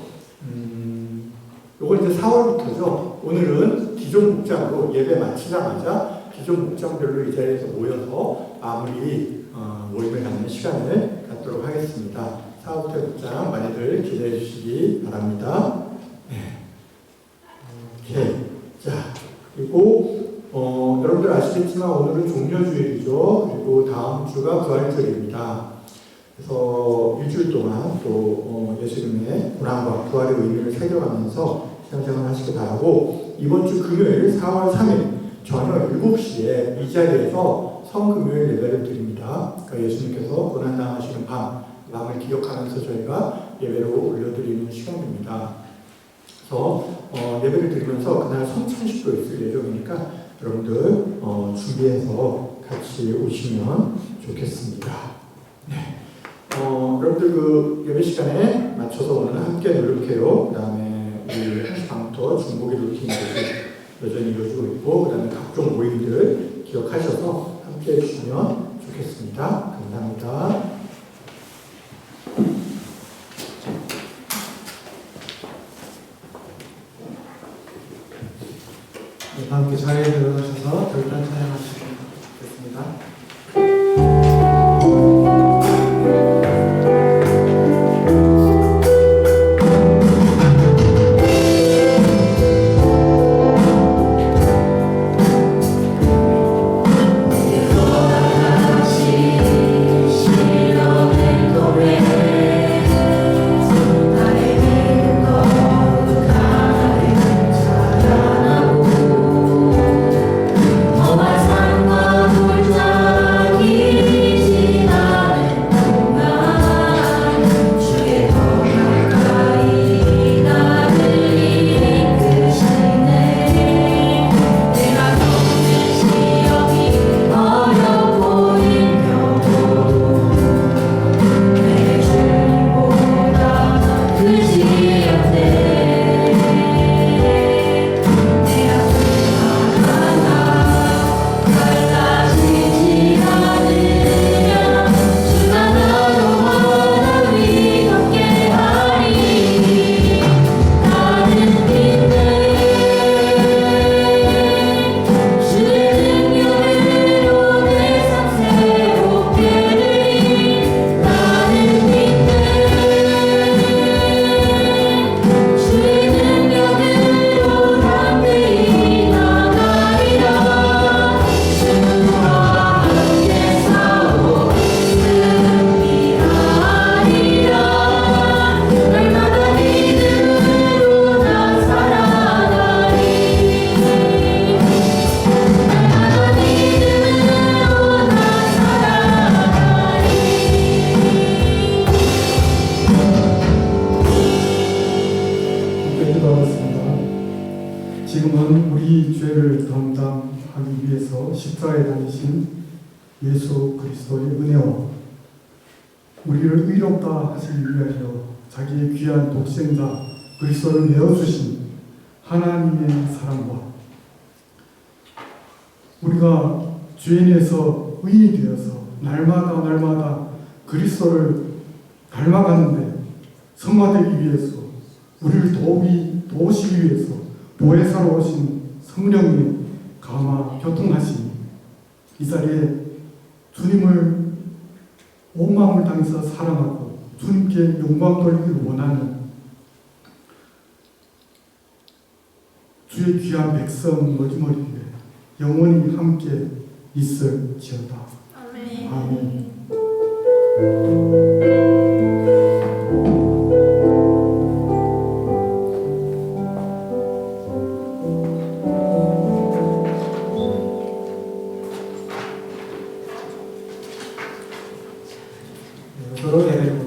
요건 이제 4월부터죠. 오늘은 기존 목장으로 예배 마치자마자 기존 목장별로 이 자리에서 모여서 마무리 모임을 갖는 시간을 갖도록 하겠습니다. 4월부터 목장 많이들 기대해 주시기 바랍니다. 네. 오케이. 자, 그리고 여러분들 아시겠지만 오늘은 종려주일이죠. 그리고 다음 주가 부활주일입니다. 그래서 일주일 동안 또 예수님의 고난과 부활의 의미를 새겨가면서 신앙생활 하시기 바라고, 이번 주 금요일 4월 3일 저녁 7시에 이 자리에서 성금요일 예배를 드립니다. 그러니까 예수님께서 고난당하시는 밤을 기억하면서 저희가 예배를 올려드리는 시간입니다. 그래서 예배를 드리면서 그날 성찬식도 있을 예정이니까 여러분들 준비해서 같이 오시면 좋겠습니다. 네. 여러분들 그 예배 시간에 맞춰서 오늘 함께 노력해요. 그 다음에 우리 1시부터 중복의 루틴이 여전히 이루어지고 있고, 그 다음에 각종 모임들 기억하셔서 함께 해주시면 좋겠습니다. 감사합니다. 네, 함께 자리에 들어가셔서 결단 찬양하시면 좋겠습니다. 지금은 우리 죄를 담당하기 위해서 십자가에 달리신 예수 그리스도의 은혜와 우리를 의롭다 하시기 위하여 자기의 귀한 독생자 그리스도를 내어주신 하나님의 사랑과 우리가 죄인에서 의인이 되어서 날마다 그리스도를 닮아가는데 성화되기 위해서 우리를 도우시기 위해서 보혜사로 오신 성령님 감화 교통하시니 이 자리에 주님을 온 마음을 다해서 사랑하고 주님께 영광 돌리기를 원하는 주의 귀한 백성 머리머리에 영원히 함께 있을지어다. 아멘. 아멘. 서로 예배를